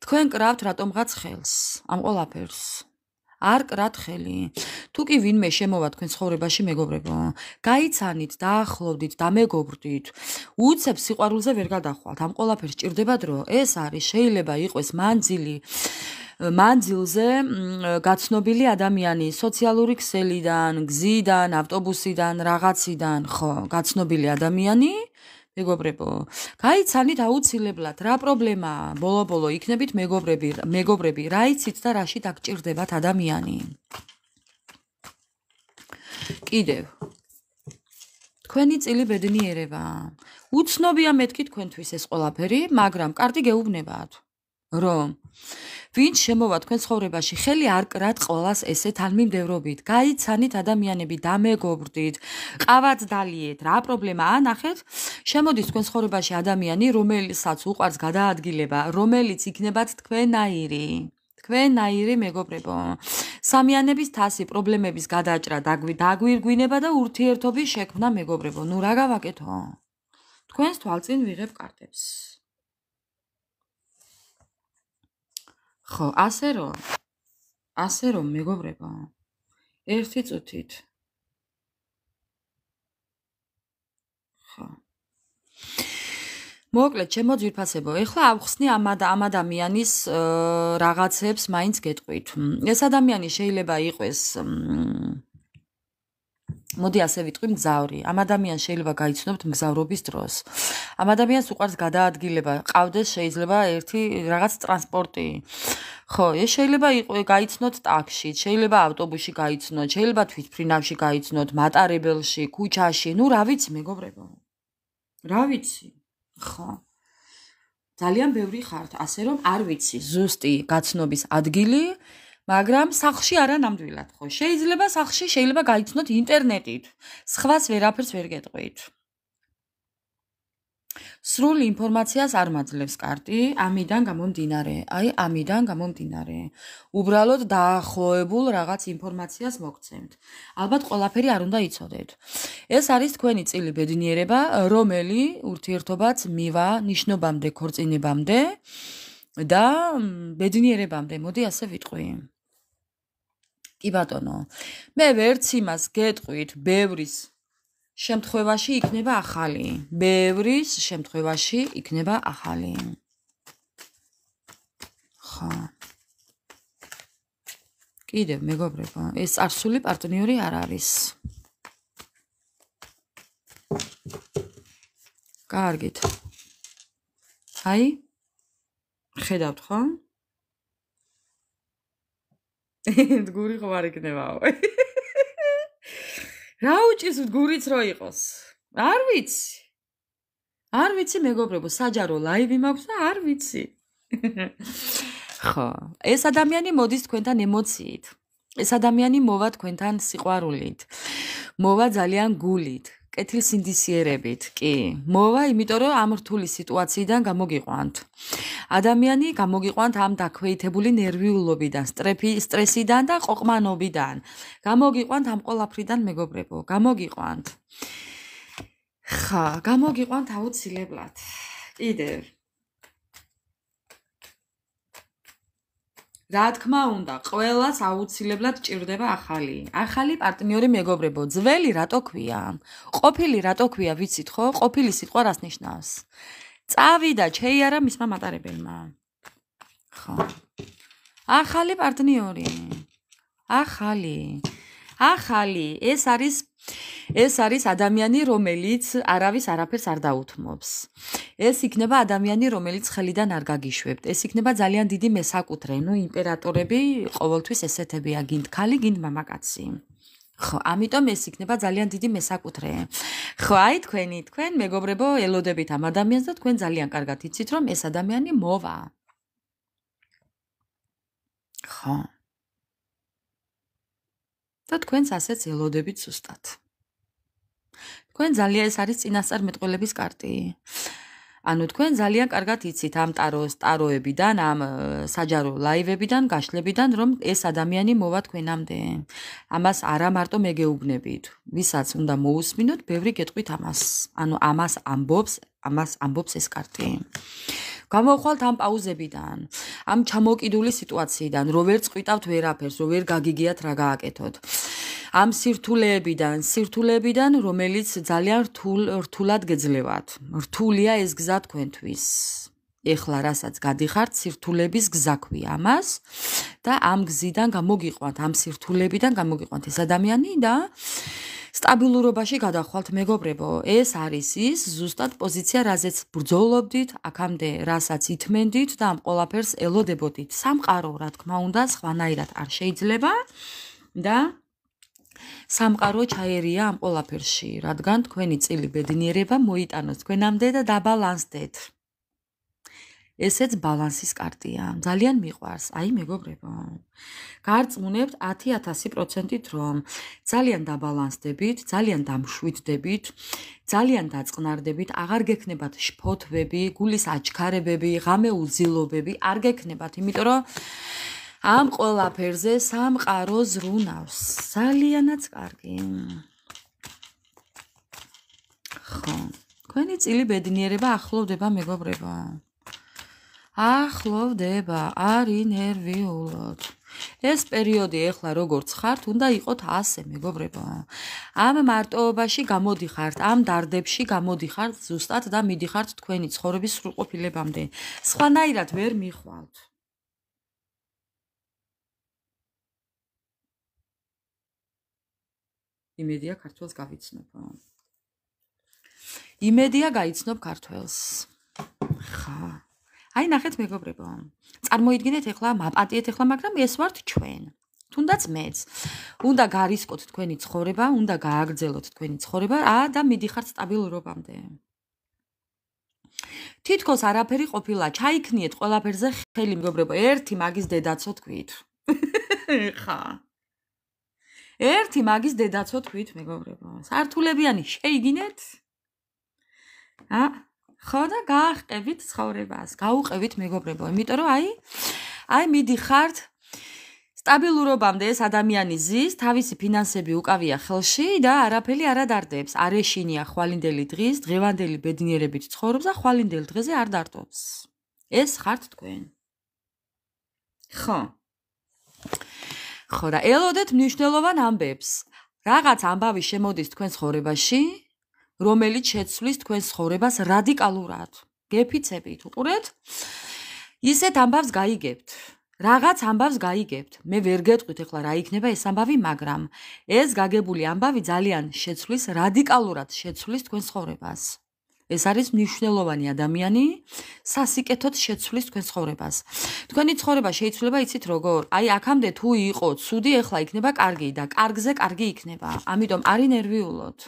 თქვენ კრავთ რატომღაც ხელს ამ ყველაფერს. არ კრათ ხელი. თუ კი ვინმე შემოვა თქვენ ცხოვრებაში, მეგობრებო, გაიცანით, დაახლოვდით, დამეგობრდით, უცებ სიყვარულზე ვერ გადახვალთ. ამ ყველაფერს ჭირდება დრო. ეს არის, შეიძლება იყოს მანძილზე გაცნობილი ადამიანი, სოციალური ქსელიდან, გზიდან, ავტობუსიდან, რაღაციდან, ხო, გაცნობილი ადამიანი, მეგობრებო, გაიცანით აუცილებლად, რა პრობლემაა, ბოლო-ბოლო იქნებით მეგობრები, რა იცით და რაში დაგჭირდებათ ადამიანი. კიდევ, თქვენი წილი ბედნიერება. უცნობია მეთქი თქვენთვის ეს ყველაფერი, მაგრამ კარტი გეუბნებათ, რომ ვინც შემოვა თქვენ ცხოვრებაში, ხელი არ კრათ ყველას ესე თანმიმდევრობით. გაიცანით ადამიანები, დამეგობრდით, ყავაც დალიეთ, რა პრობლემაა, ნახეთ, შემოდის თქვენ ცხოვრებაში ადამიანი, რომელსაც უყვარს გადაადგილება, რომელიც იქნებათ თქვენაირი. თქვენაირი მეგობრებო. სამიანების თასი, პრობლემების გადაჭრა, დაგვირგვინება და ურთიერთობის შექმნა, მეგობრებო. ნუ რა გავაკეთო? თქვენს თვალწინ ვიღებ კარტებს. ხო, ასე რომ მეგობრებო, ერთი წუთით. ხო. მოკლედ, ჩემო ძვირფასებო, ეხლა ავხსნი ამ ადამიანის რაღაცებს მაინც გეტყვით. ეს ადამიანი შეიძლება იყოს მოდი ასე ვიტყვი მგზავრი. ამ ადამიანს შეიძლება გაიცნობთ მგზავრობის დროს. ამ ადამიანს უყვარს გადაადგილება, ყავდეს შეიძლება ერთი რაღაც ტრანსპორტი. ხო, ეს შეიძლება გაიცნოთ ტაქსში, შეიძლება ავტობუსში გაიცნოთ, შეიძლება თვითმფრინავში გაიცნოთ, მატარებელში, ქუჩაში, ნუ რა ვიცი, მეგობრებო. რა ვიცი? ხო. ძალიან ბევრი ხართ, ასე რომ არ ვიცი ზუსტი გაცნობის ადგილი, მაგრამ სახლში არა ნამდვილად, ხო. შეიძლება სახლში შეიძლება გაიცნოთ ინტერნეტით. სხვას ვერაფერს ვერ გეტყვით. სრულ ინფორმაციას არ მაძლევს კარტი, ამიდან გამომდინარე. უბრალოდ დაახლოებულ რაღაც ინფორმაციას მოგცემთ. ალბათ ყველაფერი არ უნდა იცოდეთ. ეს არის თქვენი წილი ბედნიერება, რომელი ურთიერთობაც მივა ნიშნობამდე, ქორწინებამდე და ბედნიერებამდე, მოდი ასე ვიტყვი. კი ბატონო, მე ვერც იმას გეტყვით, ბევრის შემთხვევაში იქნება ახალი. ბევრის შემთხვევაში იქნება ახალი. ხო. კიდევ მეგობრებო, ეს წარსული პარტნიორი არ არის. კარგით. აი ხედავთ ხო? მდგური ხო არ იქნებაო. რა უჭირს მდგურიც რო იყოს? არ ვიცი. არ ვიცი მეგობრებო, საჯარო ლაივი მაქვს და არ ვიცი. ხო, ეს ადამიანი მოდის თქვენთან ემოციით. ეს ადამიანი მოვა თქვენთან სიყვარულით. მოვა ძალიან გულით, კეთილსინდისიერებით, კი. მოვა, იმიტომ რომ ამ რთული სიტუაციიდან გამოგიყვანთ. ადამიანი გამოგიყვანთ ამ დაქვეითებული ნერვიულობიდან, სტრესიდან და ყოყმანობიდან. გამოგიყვანთ ამ ყველაფრიდან მეგობრებო, გამოგიყვანთ. ხა, გამოგიყვანთ აუცილებლად. კიდევ. რა თქმა უნდა, ყველას აუცილებლად ჭირდება ახალი პარტნიორი მეგობრებო. ძველი რატო ქვია? ყოფილი რატო ქვია, ვიცით ხო? ყოფილი სიტყვა რას ნიშნავს? წავიდა, შეიარა მისმა მატარებელმა. ხო. ახალი პარტნიორი. ახალი. ეს არის ადამიანი, რომელიც არავის არაფერს არ დაუთმობს. ეს იქნება ადამიანი, რომელიც ხელიდან არ გაგიშვებთ. ეს იქნება ძალიან დიდი მესაკუთრე, იმპერატორები ყოველთვის ესეთებია, გინდ ქალი, გინდ მამაკაცი. ხო, ამიტომ ეს იქნება ძალიან დიდი მესაკუთრე. ხო, აი თქვენ მეგობრებო, ელოდებით ამ ადამიანს და თქვენ ძალიან კარგად იცით, რომ ეს ადამიანი მოვა. ხო. და თქვენს ასეც ელოდებით ზუსტად. თქვენ ძალიან ეს არის წინასწარმეტყველების კარტი. ანუ თქვენ ძალიან კარგად იცით ამ ტაროებიდან, ამ საჯარო ლაივებიდან, გაშლებიდან, რომ ეს ადამიანი მოვა თქვენამდე. ამას არა მარტო მეგეუბნებით, ვისაც უნდა მოусმინოთ, ბევრი გეტყვით ამას. ანუ ამას ამბობს ეს კარტი. გამოვხვალთ ამ პაუზებიდან, ამ ჩამოკიდული სიტუაციიდან, რო ვერ წყვიტავთ ვერაფერს, რო ვერ გაგიგიათ რა გააკეთოთ. ამ სირთულეებიდან, რომელიც ძალიან რთულად გეძლევათ. რთულია ეს გზა თქვენთვის. ეხლა რასაც გადიხართ, სირთულების გზა ქვია ამას და ამ გზიდან გამოგიყვანთ, ამ სირთულეებიდან გამოგიყვანთ ეს ადამიანი და სტაბილურობაში გადახვალთ მეგობრებო. ეს არის ის ზუსტად პოზიცია, რაზეც ბრძოლობდით, აქამდე რასაც ითმენდით და ამ ყველაფერს ელოდებოდით. სამყარო, რა თქმა უნდა, სხვანაირად არ შეიძლება და სამყარო ჩაერია ამ ყველაფერში, რადგან თქვენი წილი ბედნიერება მოიტანოს თქვენამდე და დაბალანსდეთ. ესეც ბალანსის კარტია. ძალიან მიყვარს, აი მეგობრებო. გარწმუნებთ 10,000%-ით, რომ ძალიან დაბალანსდებით, ძალიან დამშვიდდებით, ძალიან დაწყნარდებით, აღარ გექნებათ შფოთვები, გულის აჩქარებები, ღამე უძილობები, არ გექნებათ, იმიტომ რომ ამ ყველაფერზე სამყარო ზრუნავს. ძალიანაც კარგი. ხო, თქვენი წილი ბედნიერება ახლოვდება მეგობრებო. ახლოვდება, არ ინერვიულოთ. ეს პერიოდი ეხლა როგორც ხართ, უნდა იყოთ ასე მეგობრებო. ამ მარტოობაში გამოდიხართ, ამ დარდებში გამოდიხართ ზუსტად და მიდიხართ თქვენი ცხოვრების სრულყოფილებამდე. სხვანაირად ვერ მიხვალთ. იმედია ქართველს გავიცნობ. იმედია გაიცნობ ქართველს. ხა. აი ნახეთ მეგობრებო. წარმოიდგინეთ ეხლა, მაპატიეთ ეხლა, მაგრამ ეს ვართ ჩვენ. თუნდაც მეც. უნდა გარისკოთ თქვენი ცხოვრება, უნდა გააგრძელოთ თქვენი ცხოვრება და მიდიხართ სტაბილურობამდე. თითქოს არაფერი ყოფილა, ჩაიქნიეთ ყველაფერზე ხელი მეგობრებო. ერთი მაგის დედაცო თქვით. ხა. ერთი მაგის დედაცო თქვით მეგობრებო. სართულებიანი შეიგინეთ? ხო და გაახყებით ცხოვრებას, გაუყევით მეგობრებო, იმიტომ რომ აი მიდიხართ სტაბილურობამდე ეს ადამიანი ზის, თავისი ფინანსები უკავია ხელში და არაფერი არ ადარდებს. არ ეშინია ხვალინდელი დღის, დღევანდელი ბედნიერებით ცხოვრობს და ხვალინდელ დღეზე არ დარტობს. ეს ხართ თქვენ. ხო. ხო და ელოდეთ მნიშვნელოვან ამბებს. რაღაც ამბავი შემოდის თქვენ ცხოვრებაში, რომელიც შეცვლის თქვენ ცხოვრებას რადიკალურად. გეფიცებით, უყურეთ? ისეთ ამბავს გაიგებთ. რაღაც ამბავს გაიგებთ. მე ვერ გეტყვით ეხლა რა იქნება ეს ამბავი, მაგრამ ეს გაგებული ამბავი ძალიან შეცვლის, რადიკალურად შეცვლის თქვენ ცხოვრებას. ეს არის მნიშვნელოვანი ადამიანი სასიკეთოდ შეცვლის თქვენ ცხოვრებას. თქვენი ცხოვრება შეიძლება იცით როგორ? აი აქამდე თუ იყო ცუდი, ეხლა იქნება კარგი და კარგზე კარგი იქნება. ამიტომ არი ნერვიულოთ.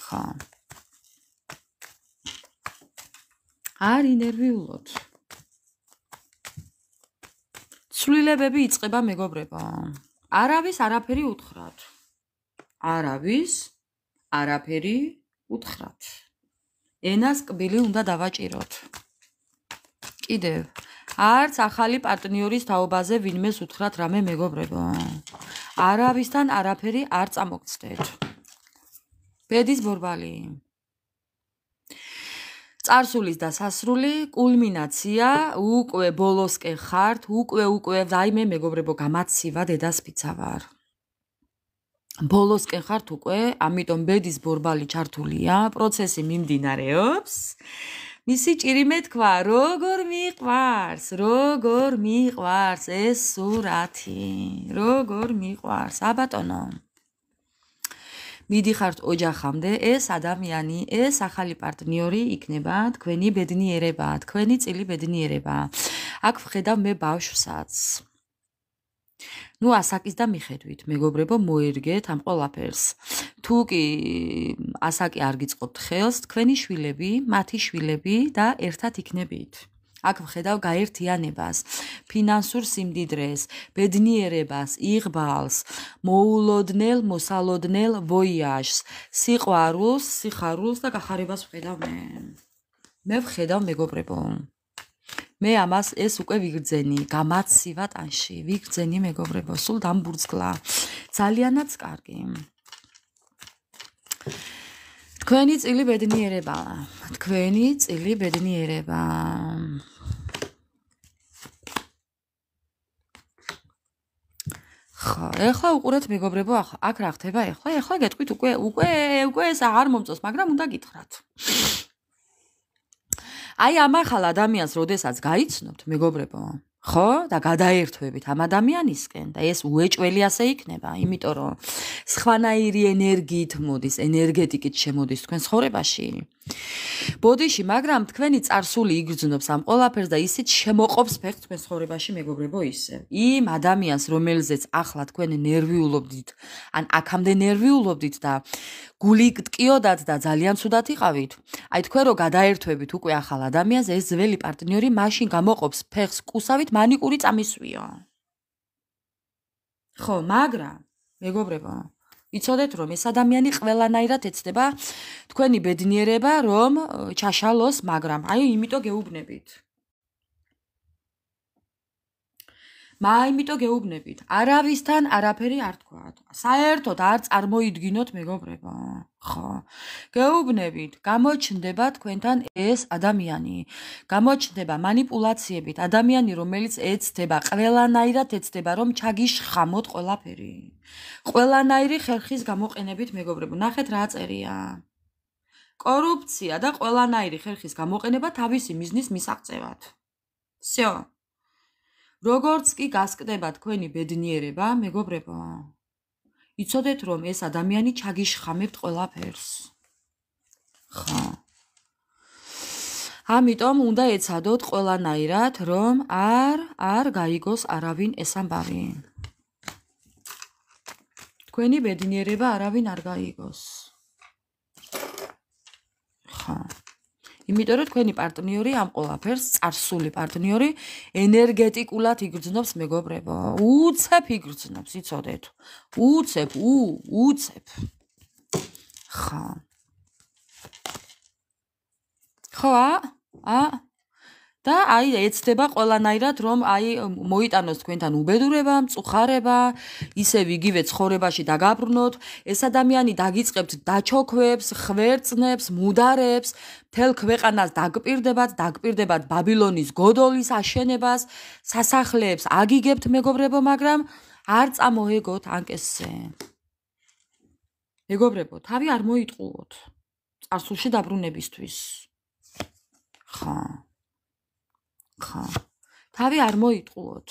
ხა. არი ნერვიულოთ. ცვლილებები იწყება მეგობრებო. არავის არაფერი უთხრათ. არავის არაფერი უთხრათ. ენას კბილი უნდა დავაჭიროთ. კიდევ არც ახალი პარტნიორის თაობაზე ვინმეს უთხრათ რამე მეგობრებო. არავისთან არაფერი არ წამოგცდეთ. ბედის ბორბალი. წარსულის დასასრული, კულმინაცია, უკვე ბოლოსკენ ხართ, უკვე დაიმე მეგობრებო გამაცივა დედას ფიცა ვარ. ბოლოსკენ ხართ უკვე, ამიტომ ბედის ბორბალი ჩართულია, პროცესი მიმდინარეობს. მისი ჭირიმე თქვა, როგორ მიყვარს ეს სურათი, როგორ მიყვარს, აბატონო. მიდიხართ ოჯახამდე, ეს ადამიანი, ეს ახალი პარტნიორი იქნება თქვენი ბედნიერება, თქვენი წილი ბედნიერება. აქ ვხედავ მე ბავშვსაც. ნუ ასაკის და მიხედვით, მეგობრებო, მოერგეთ ამ ყველაფერს. თუ კი ასაკი არ გიწყობთ ხელს, თქვენი შვილები, მათი შვილები და ერთად იქნებით. აქ ვხედავ გაერთიანებას, ფინანსურ სიმდიდრეს, ბედნიერებას, იღბალს, მოულოდნელ, მოსალოდნელ ვოიაჟს, სიხარულს და გახარებას ვხედავ მე. მე ვხედავ მეგობრებო. მე ამას ეს უკვე ვიგრძენი, გამაცივა ტანში, ვიგრძენი მეგობრებო, სულ დამბურძგლა. ძალიანაც კარგი. თქვენი წილი ბედნიერება, თქვენი წილი ბედნიერება. ხო, ეხლა უყურეთ მეგობრებო, აქ რა ხდება ეხლა? ეხლა გეტყვით უკვე ეს აღარ მომწონს, მაგრამ უნდა გითხრათ. აი ამ ახალ ადამიანს როდესაც გაიცნობთ მეგობრებო, ხო? და გადაერთვებით ამ ადამიანისკენ და ეს უეჭველი ასე იქნება, იმიტომ რომ სხვანაირი ენერგიით მოდის, ენერგეტიკით შემოდის თქვენ ცხოვრებაში. ბოდიში, მაგრამ თქვენი წარსული იგრძნობს ამ ყველაფერს და ისიც შემოყოფს ფეხს თქვენ ცხოვრებაში მეგობრებო ისე. იმ ადამიანს, რომელზეც ახლა თქვენ ნერვიულობდით, ან აქამდე ნერვიულობდით და გული გტკიოდათ და ძალიან ცუდად იყავით. აი თქვენ რო გადაერთვებით უკვე ახალ ადამიანს, ეს ძველი პარტნიორი მაშინ გამოყოფს ფეხს კუსავით მანიკური წამისვიო. ხო, მაგრამ მეგობრებო, იცოდეთ რომ ეს ადამიანი ყველანაირად ეცდება თქვენი ბედნიერება რომ ჩაშალოს, მაგრამ აი იმიტომ გეუბნებით. იმიტომ გეუბნებით, არავისთან არაფერი არ თქვათ. საერთოდ არ წარმოიდგინოთ მეგობრებო. ხო. გეუბნებით, გამოჩნდება თქვენთან ეს ადამიანი. გამოჩნდება манипуляციებით, ადამიანი რომელიც ეცდება, ყველანაირად ეცდება რომ ჩაგიშხამოთ ყველაფერი. ყველანაირი ხერხის გამოყენებით მეგობრებო, ნახეთ რა წერია. კორუფცია და ყველანაირი ხერხის გამოყენება თავისი მიზნის მისაღწევად. всё. როგორც კი გასკდება თქვენი ბედნიერება, მეგობრებო, იცოდეთ რომ ეს ადამიანი ჩაგიშხამებთ ყველაფერს. ხო. ამიტომ უნდა ეცადოთ ყველანაირად რომ არ გაიგოს არავინ ეს ამბავი. თქვენი ბედნიერება არავინ არ გაიგოს. ხო. იმიტომ რომ თქვენი პარტნიორი ამ ყველაფერს, წარსული პარტნიორი ენერგეტიკულად იგრძნობს მეგობრებო. უცებ იგრძნობს, იცოდეთ. უცებ. ხო. ხო, და აი ეცდება ყველანაირად რომ აი მოიტანოს თქვენთან უბედურება, მწუხარება, ისევ იგივე ცხოვრებაში დაგაბრუნოთ, ეს ადამიანი დაგიწყებთ დაჩოქვებს, ხვერწნებს, მუდარებს, მთელ ქვეყანას დაგპირდებათ ბაბილონის გოდოლის აშენებას, სასახლეებს აგიგებთ მეგობრებო, მაგრამ არ წამოეგოთ ანკესზე. მეგობრებო, თავი არ მოიტყუოთ წარსულში დაბრუნებისთვის. ხო. თავი არ მოიტყუოთ.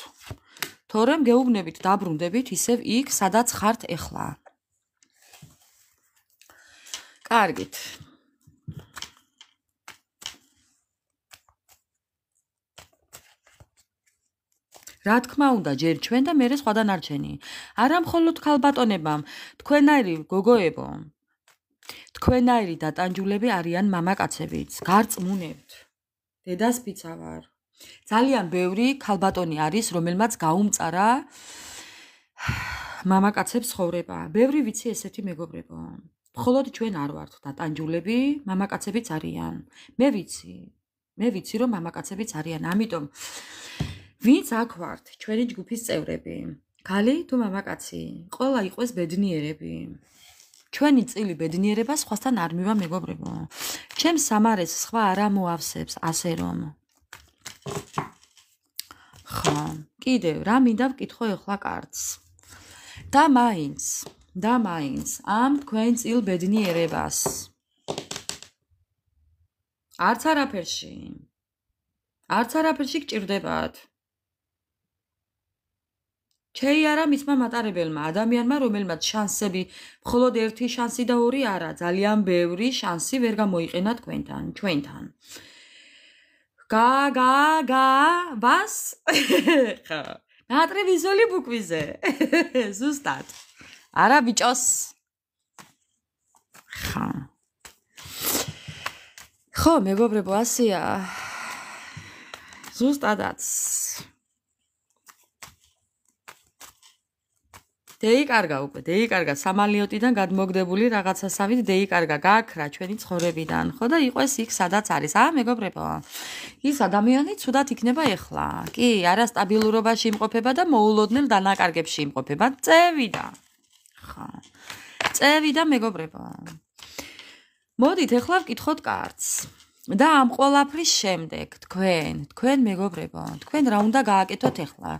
თორემ გეუბნებით დაბრუნდებით ისევ იქ, სადაც ხართ ეხლა. კარგით. რა თქმა უნდა, ჯერ ჩვენ და მერე სხვა დანარჩენი. არა მხოლოდ ქალბატონებამ, თქვენაირი გოგოებო. თქვენაირი დატანჯულები არიან მამაკაცებიც. გარწმუნებთ. დედას ფიცავარ. ძალიან ბევრი ქალბატონი არის, რომელმაც გაუმწარა მამაკაცებს ცხოვრება. ბევრი ვიცი ესეთი მეგობრებო. მხოლოდ ჩვენ არ ვართ დატანჯულები, მამაკაცებიც არიან. მე ვიცი, რომ მამაკაცებიც არიან. ამიტომ ვინც აქ ვართ, ჩვენი ჯგუფის წევრები, ქალი თუ მამაკაცი, ყველა იყოს ბედნიერები. ჩვენი წილი ბედნიერება სხვასთან არ მივა მეგობრებო. ჩემს სამარეს სხვა არ ამოავსებს, ასე რომ. ხო, კიდევ რა მინდა ვკითხო ეხლა კარდს. და მაინც ამ თქვენ წილ ბედნიერებას. არც არაფერში გჭირდებათ. შეიარა მისმა მატარებელმა ადამიანმა, რომელმაც შანსები, მხოლოდ ერთი შანსი და ორი არა, ძალიან ბევრი შანსი ვერ გამოიყენა ჩვენთან. ბას? ხო. ნატრევიზოლი ბუკვიზე. ზუსტად. არა ბიჭოს. ხო, მეგობრებო, ასეა. ზუსტადაც. დეიკარგა სამალიოტიდან გადმოგდებული რაღაცასავით დეიკარგა გააქრა ჩვენი ცხოვრებიდან, ხო და იყოს იქ სადაც არის. მეგობრებო, ის ადამიანი ცუდად იქნება ეხლა. კი, არასტაბილურობაში იმყოფება და მოულოდნელ დანაკარგებში იმყოფება. წევიდა მეგობრებო. მოდით ეხლა ვკითხოთ კარდს. და ამ ყველაფრის შემდეგ თქვენ მეგობრებო, თქვენ რა უნდა გააკეთოთ ეხლა?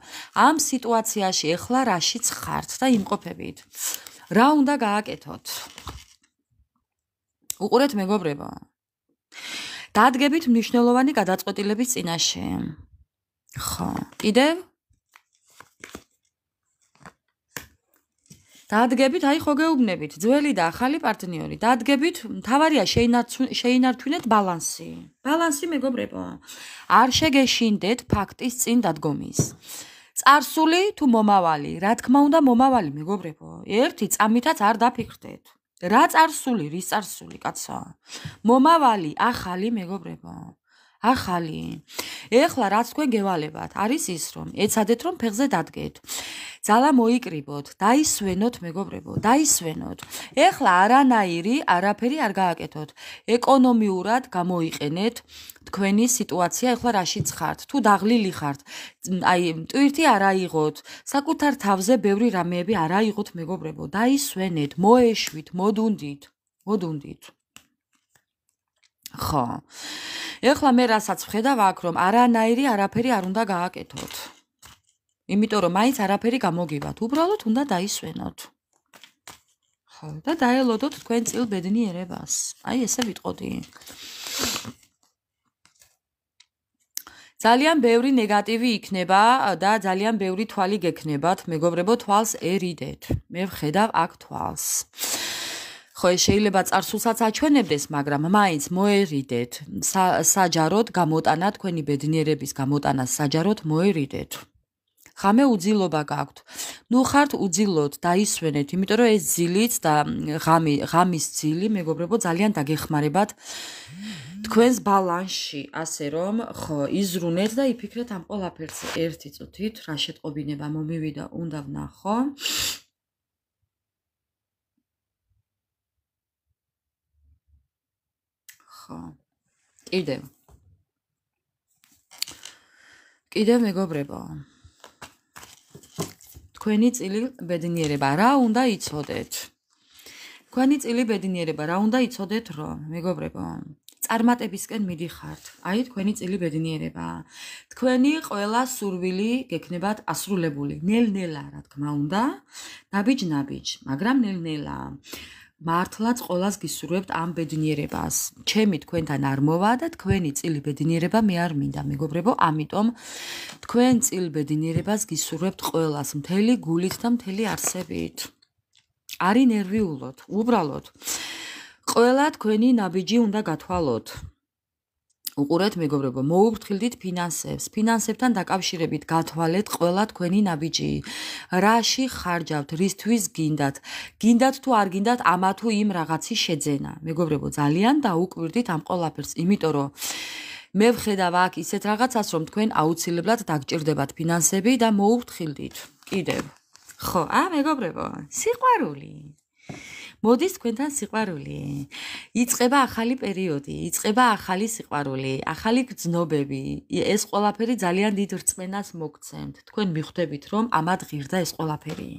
ამ სიტუაციაში ეხლა რაშიც ხართ და იმყოფებით? რა უნდა გააკეთოთ? უყურეთ მეგობრებო. დადგებით მნიშვნელოვანი გადაწყვეტილების წინაშე. ხო, კიდევ? დადგებით, ხო გეუბნებით, ძველი და ახალი პარტნიორი. დადგებით, მთავარია შეინარჩუნეთ ბალანსი. ბალანსი მეგობრებო. არ შეგეშინდეთ ფაქტის წინ დადგომის. წარსული თუ მომავალი? რა თქმა უნდა მომავალი მეგობრებო. ერთი წამითაც არ დაფიქრდეთ. რა წარსული, რის წარსული, კაცო? მომავალი, ახალი მეგობრებო. ახალი. ეხლა რაც თქვენ გევალებათ, არის ის, რომ ეცადეთ, რომ ფეხზე დადგეთ. ძალა მოიკრიბოთ, დაისვენოთ მეგობრებო, დაისვენოთ. ეხლა არაფერი არ გააკეთოთ. ეკონომიურად გამოიყენეთ თქვენი სიტუაცია, ეხლა რაშიც ხართ, თუ დაღლილი ხართ, ტვირთი არ აიღოთ, საკუთარ თავზე ბევრი რამეები არ აიღოთ მეგობრებო, დაისვენეთ, მოეშვით, მოდუნდით. ხო. ეხლა მე რასაც ვხედავ აქ, რომ არაფერი არ უნდა გააკეთოთ. იმიტომ რომ მაინც არაფერი გამოგივათ, უბრალოდ უნდა დაისვენოთ. ხო, და დაელოდოთ თქვენ წილ ბედნიერებას. ესე ვიტყოდი. ძალიან ბევრი ნეგატივი იქნება და ძალიან ბევრი თვალი გექნებათ, მეგობრებო, თვალს ერიდეთ. მე ვხედავ აქ თვალს. ხო, შეიძლება წარსულსაც აჩვენებდეს, მაგრამ მაინც მოერიდეთ. საჯაროდ გამოტანა თქვენი ბედნიერების გამოტანას საჯაროდ მოერიდეთ. ხამე უძილობა გაქვთ. ხართ უძილოთ, დაისვენეთ, იმიტომ რომ ეს ძილიც და ღამის ძილი, მეგობრებო, ძალიან დაგეხმარებათ თქვენს ბალანსში, ასე რომ, ხო, იზრუნეთ და იფიქრეთ ამ ყველაფერს ერთი წუთით, რა შეტყობინება მომივიდა, უნდა ვნახო. ხო. კიდევ მეგობრებო. თქვენი წილი ბედნიერება რა უნდა იცოდეთ? თქვენი წილი ბედნიერება რა უნდა იცოდეთ, რომ მეგობრებო, წარმატებისკენ მიდიხართ. თქვენი წილი ბედნიერება. თქვენი ყველა სურვილი გექნებათ ასრულებული. ნელ-ნელა, რა თქმა უნდა, ნაბიჯ, მაგრამ ნელ-ნელა. მართლაც ყოველას გისურვებთ ამ ბედნიერებას. ჩემი თქვენთან არ მოვა და თქვენი წილი ბედნიერება მე არ მინდა, მეგობრებო, ამიტომ თქვენ წილ ბედნიერებას გისურვებთ ყოველას მთელი გულით და მთელი არსებით. არი ნერვიულოთ, უბრალოდ. ყველა თქვენი ნაბიჯი უნდა გათვალოთ. უყურეთ მეგობრებო, მოუფრთხილდით ფინანსებს. ფინანსებთან დაკავშირებით გათვალეთ ყველა თქვენი ნაბიჯი. რაში ხარჯავთ, რისთვის გინდათ? გინდათ თუ არ გინდათ ამა თუ იმ რაღაცის შეძენა. მეგობრებო, ძალიან დაუკვირდით ამ ყველაფერს, იმიტომ რომ მე ვხედავ აქ ისეთ რაღაცას, რომ თქვენ აუცილებლად დაგჭირდებათ ფინანსები და მოუფრთხილდით. კიდევ. ხო, მეგობრებო, სიყვარული. მოდის თქვენთან სიყვარული. იწყება ახალი პერიოდი, იწყება ახალი სიყვარული, ახალი გრძნობები. ეს ყველაფერი ძალიან დიდ რწმენას მოგცემთ. თქვენ მიხვდებით, რომ ამად ღირდა ეს ყველაფერი.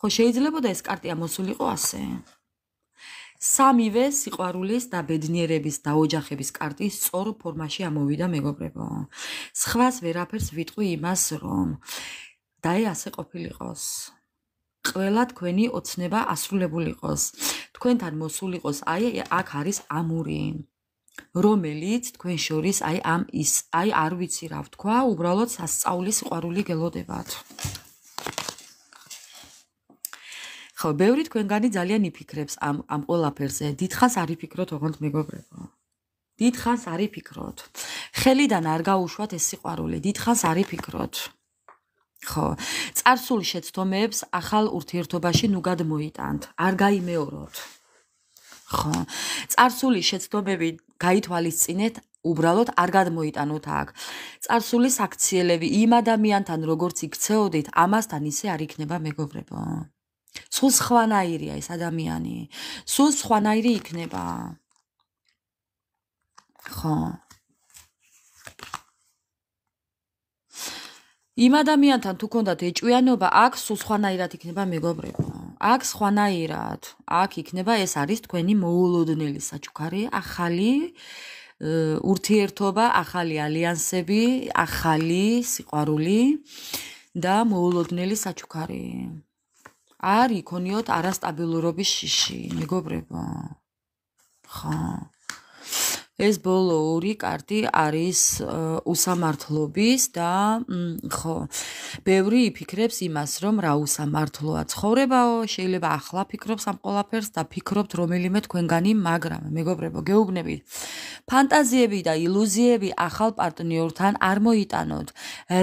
ხო, შეიძლებოდა ეს კარტი ამოსულიყო ასე. სამივე სიყვარულის და ბედნიერების და ოჯახების კარტი სწორ ფორმაში ამოვიდა მეგობრებო. სხვას ვერაფერს ვიტყვი იმას, რომ და ასე ყოფილიყოს. ყველა თქვენი ოცნება ასრულებულიყოს. თქვენთან მოსულიყოს აქ არის ამური, რომელიც თქვენ შორის არ ვიცი რა ვთქვა, უბრალოდ სასწაული სიყვარული გელოდებათ. ხო, ბევრი თქვენგანი ძალიან იფიქრებს ამ ყველაფერზე. დიდხანს არ იფიქროთ, ოღონდ მეგობრებო. დიდხანს არ იფიქროთ. ხელიდან არ გაუშვათ ეს სიყვარული, დიდხანს არ იფიქროთ. ხო, წარსულ შეცდომებს ახალ ურთიერთობაში ნუ გადმოიტანთ, არ გაიმეოროთ. ხო, წარსული შეცდომები გაითვალისწინეთ, უბრალოდ არ გადმოიტანოთ აქ. წარსული საქციელები იმ ადამიანთან როგორც იქცეოდით, ამასთან ისე არ იქნება მეგობრებო. სულ სხვანაირია ეს ადამიანი, სულ სხვანაირი იქნება. ხო. იმ ადამიანთან თუ გქონდათ ეჭვიანობა, აქ სულ სხვანაირად იქნება მეგობრებო. აქ სხვანაირად, აქ იქნება ეს არის თქვენი მოულოდნელი საჩუქარი, ახალი ურთიერთობა, ახალი ალიანსები, ახალი სიყვარული და მოულოდნელი საჩუქარი. არ იქონიოთ არასტაბილურობის შიში, მეგობრებო. ხო. ეს ბოლო ორი კარტი არის უსამართლობის და ხო, ბევრი იფიქრებს იმას, რომ რა უსამართლოა ცხოვრებაო, შეიძლება ახლა ფიქრობს ამ ყველაფერს და ფიქრობთ რომელიმე თქვენგანი, მაგრამ მეგობრებო, გეუბნებით, ფანტაზიები და ილუზიები ახალ პარტნიორთან არ მოიტანოთ,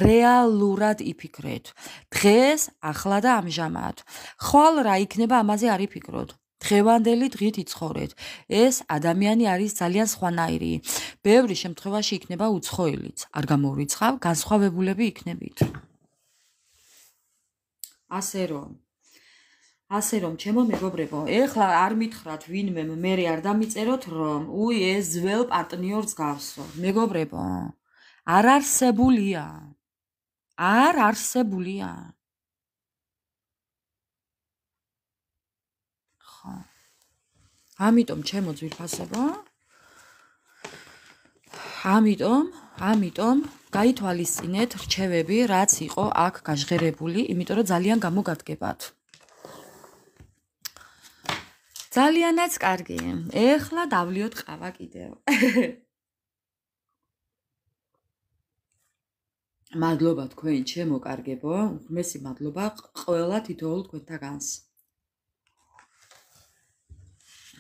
რეალურად იფიქრეთ. დღეს, ახლა და ამჟამად. ხვალ რა იქნება ამაზე არ იფიქროთ. დღევანდელი დღით იცხოვრეთ. ეს ადამიანი არის ძალიან სხვანაირი. ბევრი შემთხვევაში იქნება უცხოელიც. არ გამოვრიცხავ, განსხვავებულები იქნებით. ასე რომ, ჩემო მეგობრებო, ეხლა არ მითხრათ ვინმე მე არ დამიწეროთ, რომ ეს ძველ პარტნიორს გავსო. მეგობრებო, არ არსებულია. არ არსებულია. ამიტომ ჩემო ძვირფასებო, ამიტომ გაითვალისწინეთ რჩევები, რაც იყო აქ გაჟღერებული, იმიტომ რომ ძალიან გამოგადგებათ. ძალიანაც კარგი. ეხლა დავლიოთ ყავა კიდევ. მადლობა თქვენ ჩემო კარგებო, უმხმესი მადლობა ყველა თითოეულ თქვენთაგანს.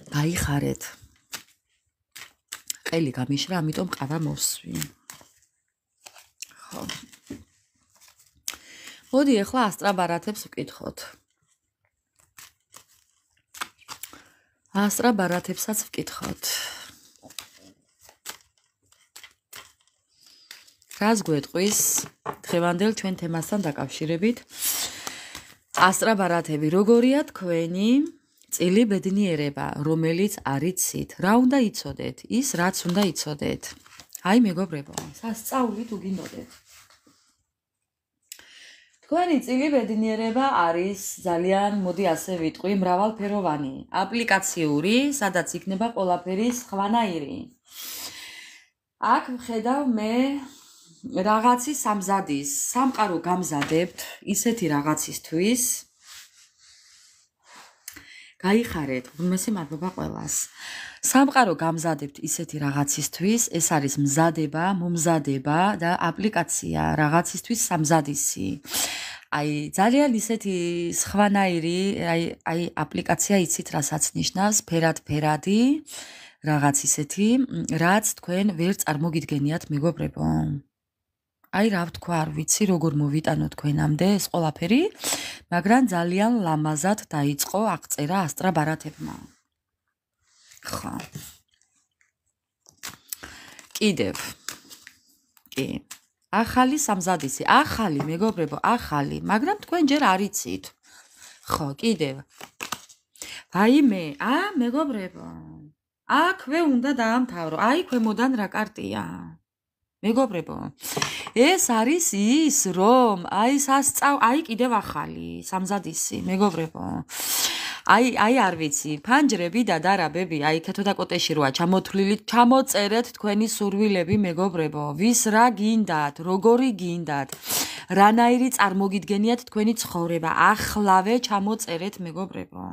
გაიხარეთ. ყელი გამიშრა, ამიტომ ყავა მოვსვი. ხო. მოდი ახლა ასტრაბარათებს ვკითხოთ. ასტრაბარათებსაც ვკითხოთ. რას გვეტყვის დღევანდელ ჩვენ თემასთან დაკავშირებით? ასტრაბარათები, როგორია თქვენი წილი ბედნიერება, რომელიც არიცით, რა უნდა იცოდეთ, ის რაც უნდა იცოდეთ. აი მეგობრებო, სასწაული თუ გინდოდეთ. თქვენი წილი ბედნიერება არის ძალიან, მოდი ასე ვიტყვი, მრავალფეროვანი, აპლიკაციური, სადაც იქნება ყველაფერი სხვანაირი. აქ ვხედავ მე რაღაცის სამზადის, სამყარო გამზადებთ ისეთი რაღაცისთვის. გაიხარეთ, უმეტესი მადლობა ყველას. სამყარო გამზადებთ ისეთი რაღაცისთვის, ეს არის მზადება, მომზადება და აპლიკაცია რაღაცისთვის სამზადისი. აი, ძალიან ისეთი სხვანაირი, აი აპლიკაცია იცით, რასაც ნიშნავს, ფერად-ფერადი, რაღაც ისეთი, რაც თქვენ ვერ წარმოგიდგენიათ, მეგობრებო. აი რა ვთქვა, არ ვიცი, როგორ მოვიტანო თქვენამდე ეს ყველაფერი, მაგრამ ძალიან ლამაზად დაიწყო აღწერა ასტრაბარათებმა. ხო. კიდევ. კი. ახალი სამზადისი, ახალი, მეგობრებო, ახალი, მაგრამ თქვენ ჯერ არ იცით. ხო, კიდევ. ვაიმე, მეგობრებო. აქვე უნდა დაამთავრო. აი ქვემოდან რა კარტია. მეგობრებო, ეს არის ის, რომ აი კიდევ ახალი სამზადისი, მეგობრებო. აი არ ვიცი, ფანჯრები და დარაბები, აი ქეთოდა კოტეში როა ჩამოთვლილი, ჩამოწერეთ თქვენი სურვილები, მეგობრებო. ვის რა გინდათ, როგორი გინდათ, რანაირი წარმოგიდგენიათ თქვენი ცხოვრება, ახლავე ჩამოწერეთ, მეგობრებო.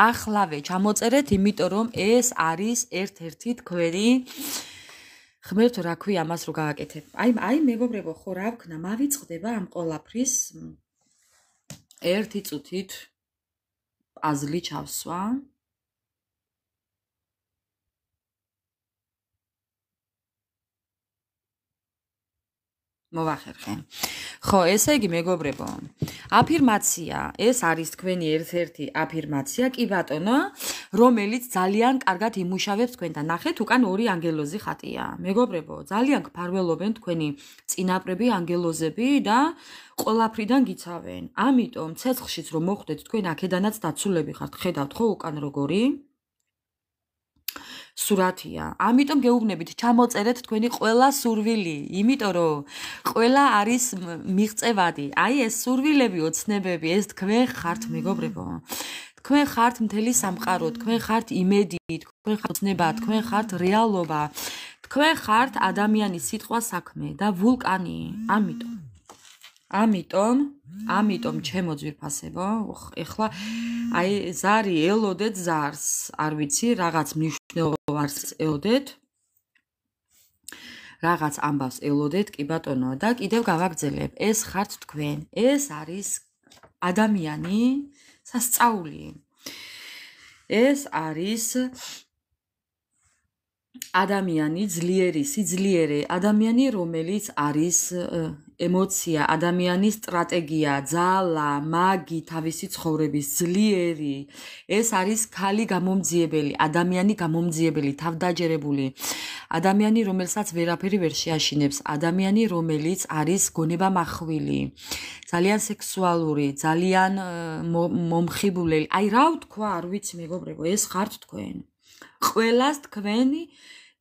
ახლავე ჩამოწერეთ, იმიტომ რომ ეს არის ერთ-ერთი თქვენი ღმერთო რა ქვია ამას რო გააკეთებ. აი მეგობრებო, ხო რა ვქნა, მავიწყდება ამ ყოლაფრის ერთი წუთით აზლი ჩავსვა. მოვახერხე. ხო, ესე იგი მეგობრებო, აფირმაცია, ეს არის თქვენი ერთ-ერთი აფირმაცია, კი ბატონო, რომელიც ძალიან კარგად იმუშავებს თქვენთან. ნახეთ, უკან ორი ანგელოზი ხატია. მეგობრებო, ძალიან გფარველობენ თქვენი წინაპრები, ანგელოზები და ყველაფრიდან გიცავენ. ამიტომ ცეცხლშიც რომ მოხვდეთ, თქვენ აქედანაც დაცულები ხართ. ხედავთ ხო უკან როგორი? სურათია. ამიტომ გეუბნებით, ჩამოწერეთ თქვენი ყველა სურვილი, იმიტომ რომ ყველა არის მიღწევადი. აი ეს სურვილები, ოცნებები, ეს თქვენ ხართ, მეგობრებო. თქვენ ხართ მთელი სამყარო, თქვენ ხართ იმედი, თქვენ ხართ ოცნება, თქვენ ხართ რეალობა. თქვენ ხართ ადამიანის სიტყვა საქმე და ვულკანი. ამიტომ ჩემო ძვირფასებო, ეხლა აი ზარი ელოდეთ ზარს, არ ვიცი, რაღაც მნიშვნელობას ელოდეთ. რაღაც ამბავს ელოდეთ, კი ბატონო, და კიდევ გავაგრძელებ, ეს ხართ თქვენ. ეს არის ადამიანი, სასწაული. ეს არის ადამიანი, ძლიერი, სიძლიერე, ადამიანი, რომელიც არის ემოცია, ადამიანის სტრატეგია, ძალა, მაგი თავისი ცხოვრების, ძლიერი. ეს არის ქალი გამომძიებელი, ადამიანი გამომძიებელი, თავდაჯერებული. ადამიანი, რომელსაც ვერაფერი ვერ შეაშინებს, ადამიანი, რომელიც არის გონებამახვილი, ძალიან სექსუალური, ძალიან მომხიბვლელი. აი რა ვთქვა, არ ვიცი მეგობრებო, ეს ხართ თქვენ. ყველას თქვენი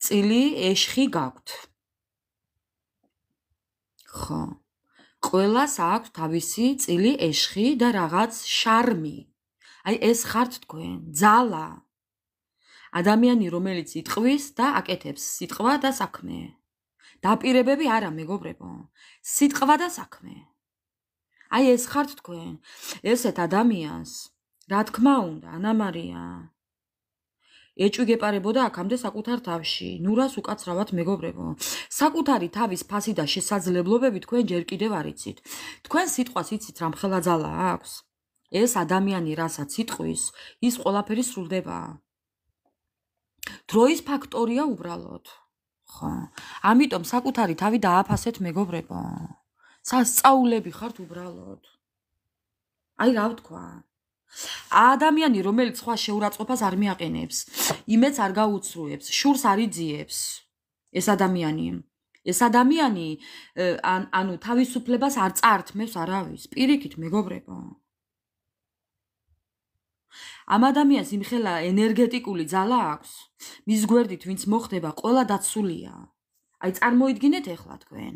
წილი ეშხი გაქვთ. ხო. ყველას აქვს თავისი წილი ეშხი და რაღაც შარმი. აი ეს ხართ თქვენ, ძალა. ადამიანი, რომელიც იტყვის და აკეთებს სიტყვა და საქმე. დაპირებები არა, მეგობრებო. სიტყვა და საქმე. აი ეს ხართ თქვენ. ესეთ ადამიანს, რა თქმა უნდა, ანა მარია ეჭვი გეპარებოდა აქამდე საკუთარ თავში. ნურას უკაცრავად მეგობრებო. საკუთარი თავის ფასი და შესაძლებლობები თქვენ ჯერ კიდევ არ იცით. თქვენ სიტყვას იცით რა მხელა ძალა აქვს? ეს ადამიანი რასაც იტყვის, ის ყველაფერი სრულდება. დროის ფაქტორია უბრალოდ. ხო. ამიტომ საკუთარი თავი დააფასეთ მეგობრებო. სასწაულები ხართ უბრალოდ. აი რა ვთქვა? ადამიანი, რომელიც სხვა შეურაცხყოფას არ მიაყენებს, იმედს არ გაუცრუებს, შურს არ იძიებს. ეს ადამიანი, ანუ თავისუფლებას არ წაართმევს არავის. პირიქით, მეგობრებო. ამ ადამიანს იმხელა ენერგეტიკული ძალა აქვს, მის გვერდით ვინც მოხდება, ყველა დაცულია. აი წარმოიდგინეთ ეხლა თქვენ.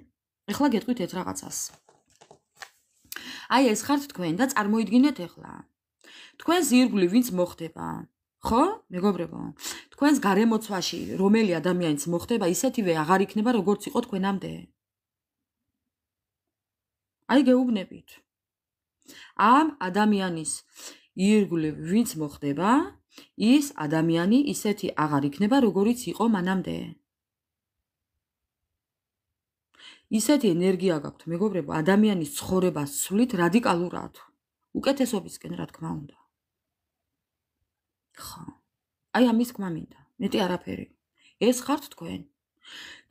ეხლა გეტყვით ერთ რაღაცას. აი ეს ხართ თქვენ და წარმოიდგინეთ ეხლა. თქვენს ირგვლივ ვინც მოხდება, ხო, მეგობრებო? თქვენს გარემოცვაში რომელი ადამიანიც მოხდება, ისეთივე აღარ იქნება, როგორც იყო თქვენამდე. აი გეუბნებით. ამ ადამიანის ირგვლივ ვინც მოხდება, ის ადამიანი ისეთი აღარ იქნება, როგორიც იყო მანამდე. ისეთი ენერგია გაქვთ, მეგობრებო, ადამიანის ცხოვრებას სვლით რადიკალურად. უკეთესობისკენ, რა თქმა უნდა. ხო. აი ამის თქმა მინდა. მეტი არაფერი. ეს ხართ თქვენ.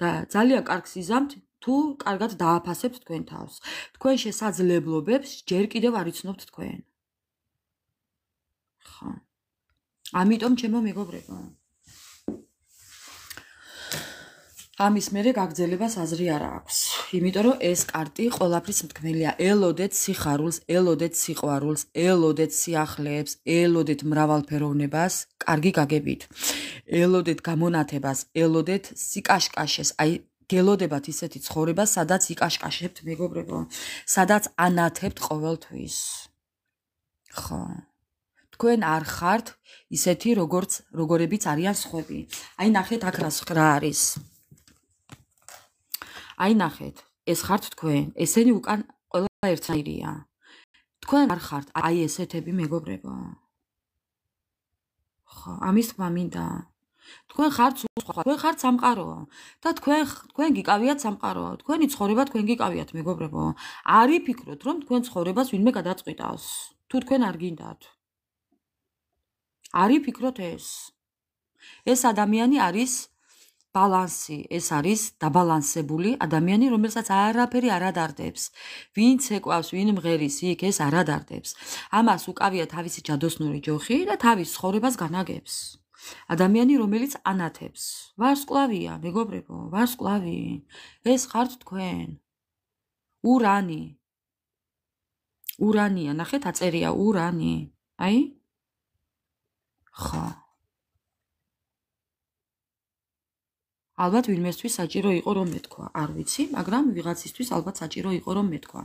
და ძალიან კარგს იზამთ თუ კარგად დააფასებთ თქვენ თავს. თქვენ შესაძლებლობებს ჯერ კიდევ არ იცნობთ თქვენ. ხო. ამიტომ ჩემო მეგობრებო, ამის მერე გაგრძელებას აზრი არ აქვს. იმიტომ რომ ეს კარტი ყველაფრის მდგმელია. ელოდეთ სიხარულს, ელოდეთ სიყვარულს, ელოდეთ სიახლეებს, ელოდეთ მრავალფეროვნებას, კარგი გაგებით. ელოდეთ გამონათებას, ელოდეთ სიკაშკაშეს. აი გელოდებათ ისეთი ცხოვრება, სადაც იკაშკაშებთ მეგობრებო, სადაც ანათებთ ყოველთვის. ხო. თქვენ არ ხართ ისეთი როგორებიც არიან სხვები. აი ნახეთ აქ რა არის. აი ნახეთ, ეს ხართ თქვენ, ესენი უკან ყველა ერთნაირია. თქვენ არ ხართ აი ესეთები მეგობრებო. ხო, ამის თქმა მინდა. თქვენ ხართ სხვა, თქვენ ხართ სამყარო და თქვენ გიკავიათ სამყარო. თქვენი ცხოვრება თქვენ გიკავიათ მეგობრებო. არ იფიქროთ, რომ თქვენ ცხოვრებას ვინმე გადაწყვიტავს. თუ თქვენ არ გინდათ. არ იფიქროთ ეს. ეს ადამიანი არის ბალანსი, ეს არის დაბალანსებული ადამიანი, რომელსაც არაფერი არ ადარდებს. ვინც ეკვავს, ვინ მღერის იქ, ეს არ ადარდებს. ამას უკავია თავისი ჯადოსნური ჯოხი და თავის ცხოვრებას განაგებს. ადამიანი, რომელიც ანათებს. ვარსკვლავია, მეგობრებო, ვარსკვლავი. ეს ხართ თქვენ. ურანი. ურანია, ნახეთ, აწერია ურანი. აი? ხო. ალბათ ვინმესთვის საჭირო იყო რომ მეთქვა, არ ვიცი, მაგრამ ვიღაცისთვის ალბათ საჭირო იყო რომ მეთქვა.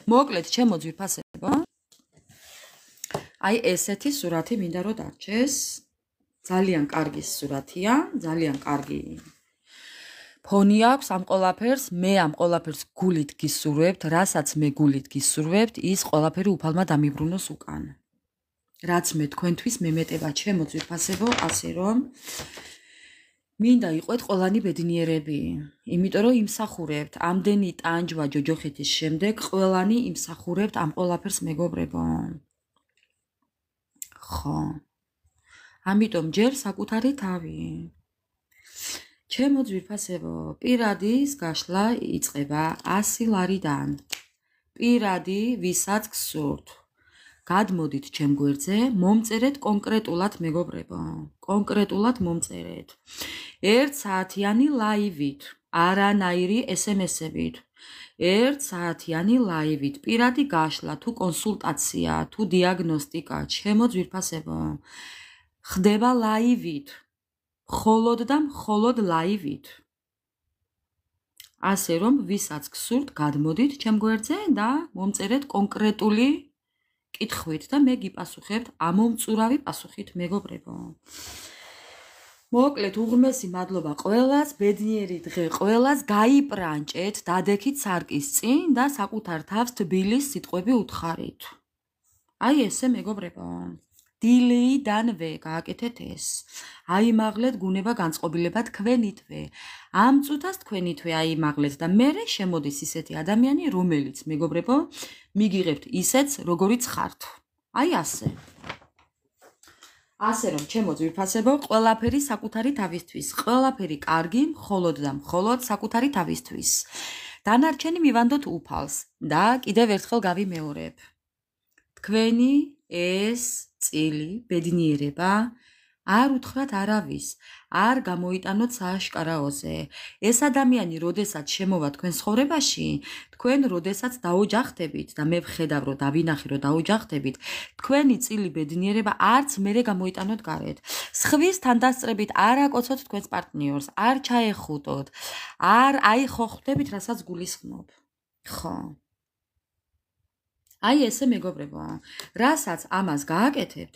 მოკლედ, ჩემო ძვირფასებო, აი ესეთი სურათი მინდა რომ დარჩეს. ძალიან კარგი სურათია, ძალიან კარგი ფონი აქვს ამ ყველაფერს, მე ამ ყველაფერს გულით გისურვებთ, რასაც მე გულით გისურვებთ, ის ყველაფერი უფალმა დამიბრუნოს უკან. რაც მე თქვენთვის მემეტება ჩემო ძვირფასებო, ასე რომ მინდა იყვეთ ყველანი ბედნიერები, იმიტომ რომ იმსახურებთ ამდენი ტანჯვა ჯოჯოხეთის შემდეგ, ყველანი იმსახურებთ ამ ყველაფერს მეგობრებო. ხო. ამიტომ ჯერ საკუთარი თავი. ჩემო ძვირფასებო, პირადის გაშლა იწყება 100 ლარიდან. პირადი, ვისაც გსურთ. გადმოდით ჩემ გვერდზე, მომწერეთ კონკრეტულად მეგობრებო. კონკრეტულად მომწერეთ. 1 საათიანი ლაივით, არანაირი SMS-ებით. 1 საათიანი ლაივით, პირადი გაშლა, თუ კონსულტაცია, თუ დიაგნოსტიკა, ჩემო ძვირფასებო. ხდება ლაივით. მხოლოდ და მხოლოდ ლაივით. ასე რომ, ვისაც გსურთ, გადმოდით ჩემ გვერდზე და მომწერეთ კონკრეტული კითხვით და მე გიპასუხებთ ამომწურავი პასუხით მეგობრებო. მოკლედ უღმესი მადლობა ყველას, ბედნიერი დღე ყველას, გაიპრანჭეთ, დადექით სარკის წინ და საკუთარ თავს თბილის სიტყვები უთხარით. აი ესე მეგობრებო. დილიდანვე გააკეთეთ ეს. აიმაღლეთ გუნება განწყობილება თქვენითვე. ამ წუთას თქვენითვე აიმაღლეთ და მერე შემოდის ისეთი ადამიანი, რომელიც მეგობრებო, მიგიღებთ ისეც, როგორიც ხართ. აი ასე. ასე რომ, ჩემო ძვირფასებო, ყველაფერი საკუთარი თავისთვის, ყველაფერი კარგი, მხოლოდ და მხოლოდ საკუთარი თავისთვის. დანარჩენი მივანდოთ უფალს და კიდევ ერთხელ გავიმეორებ. თქვენი ეს წილი ბედნიერება არ უთხრათ არავის, არ გამოიტანოთ სააშკარაოზე. ეს ადამიანი, როდესაც შემოვა თქვენ ცხოვრებაში, თქვენ როდესაც დაოჯახდებით და მე ვხედავ, რომ დავინახე, რომ დაოჯახდებით, თქვენი წილი ბედნიერება არც მერე გამოიტანოთ გარეთ. სხვის თანდასწრებით არ აკოცოთ თქვენს პარტნიორს, არ ჩაეხუტოთ, არ აიხოხდებით, რასაც გულისხმობ. ხო. აი ესე მეგობრებო, რასაც ამას გააკეთებთ,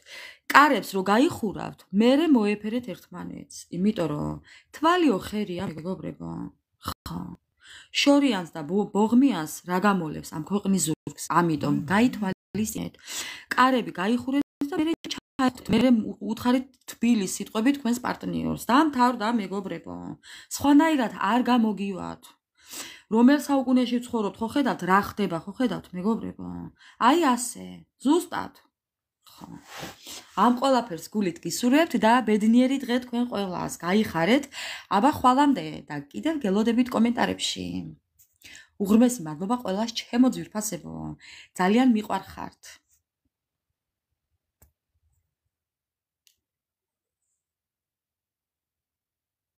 კარებს რო გაიხურავთ, მერე მოეფერეთ ერთმანეთს, იმიტომ რომ თვალი ოხერია მეგობრებო. ხო. შორიანს და ბოღმიანს რა გამოლევს ამ ქვეყნის ზურგს, ამიტომ გაითვალისწინეთ. კარები გაიხურეთ და მერე ჩაეხუტეთ, მერე უთხარით თბილი სიტყვებით თქვენს პარტნიორს. დამთავრდა მეგობრებო. სხვანაირად არ გამოგივათ. რომელ საუკუნეში ვცხოვრობთ, ხო ხედავთ რა ხდება, ხო ხედავთ მეგობრებო? აი ასე, ზუსტად. ხო. ამ ყველაფერს გულით გისურვებთ და ბედნიერი დღე თქვენ ყველას. გაიხარეთ. აბა ხვალამდე და კიდევ გელოდებით კომენტარებში. უღრმესი მადლობა ყველას ჩემო ძვირფასებო. ძალიან მიყვარხართ.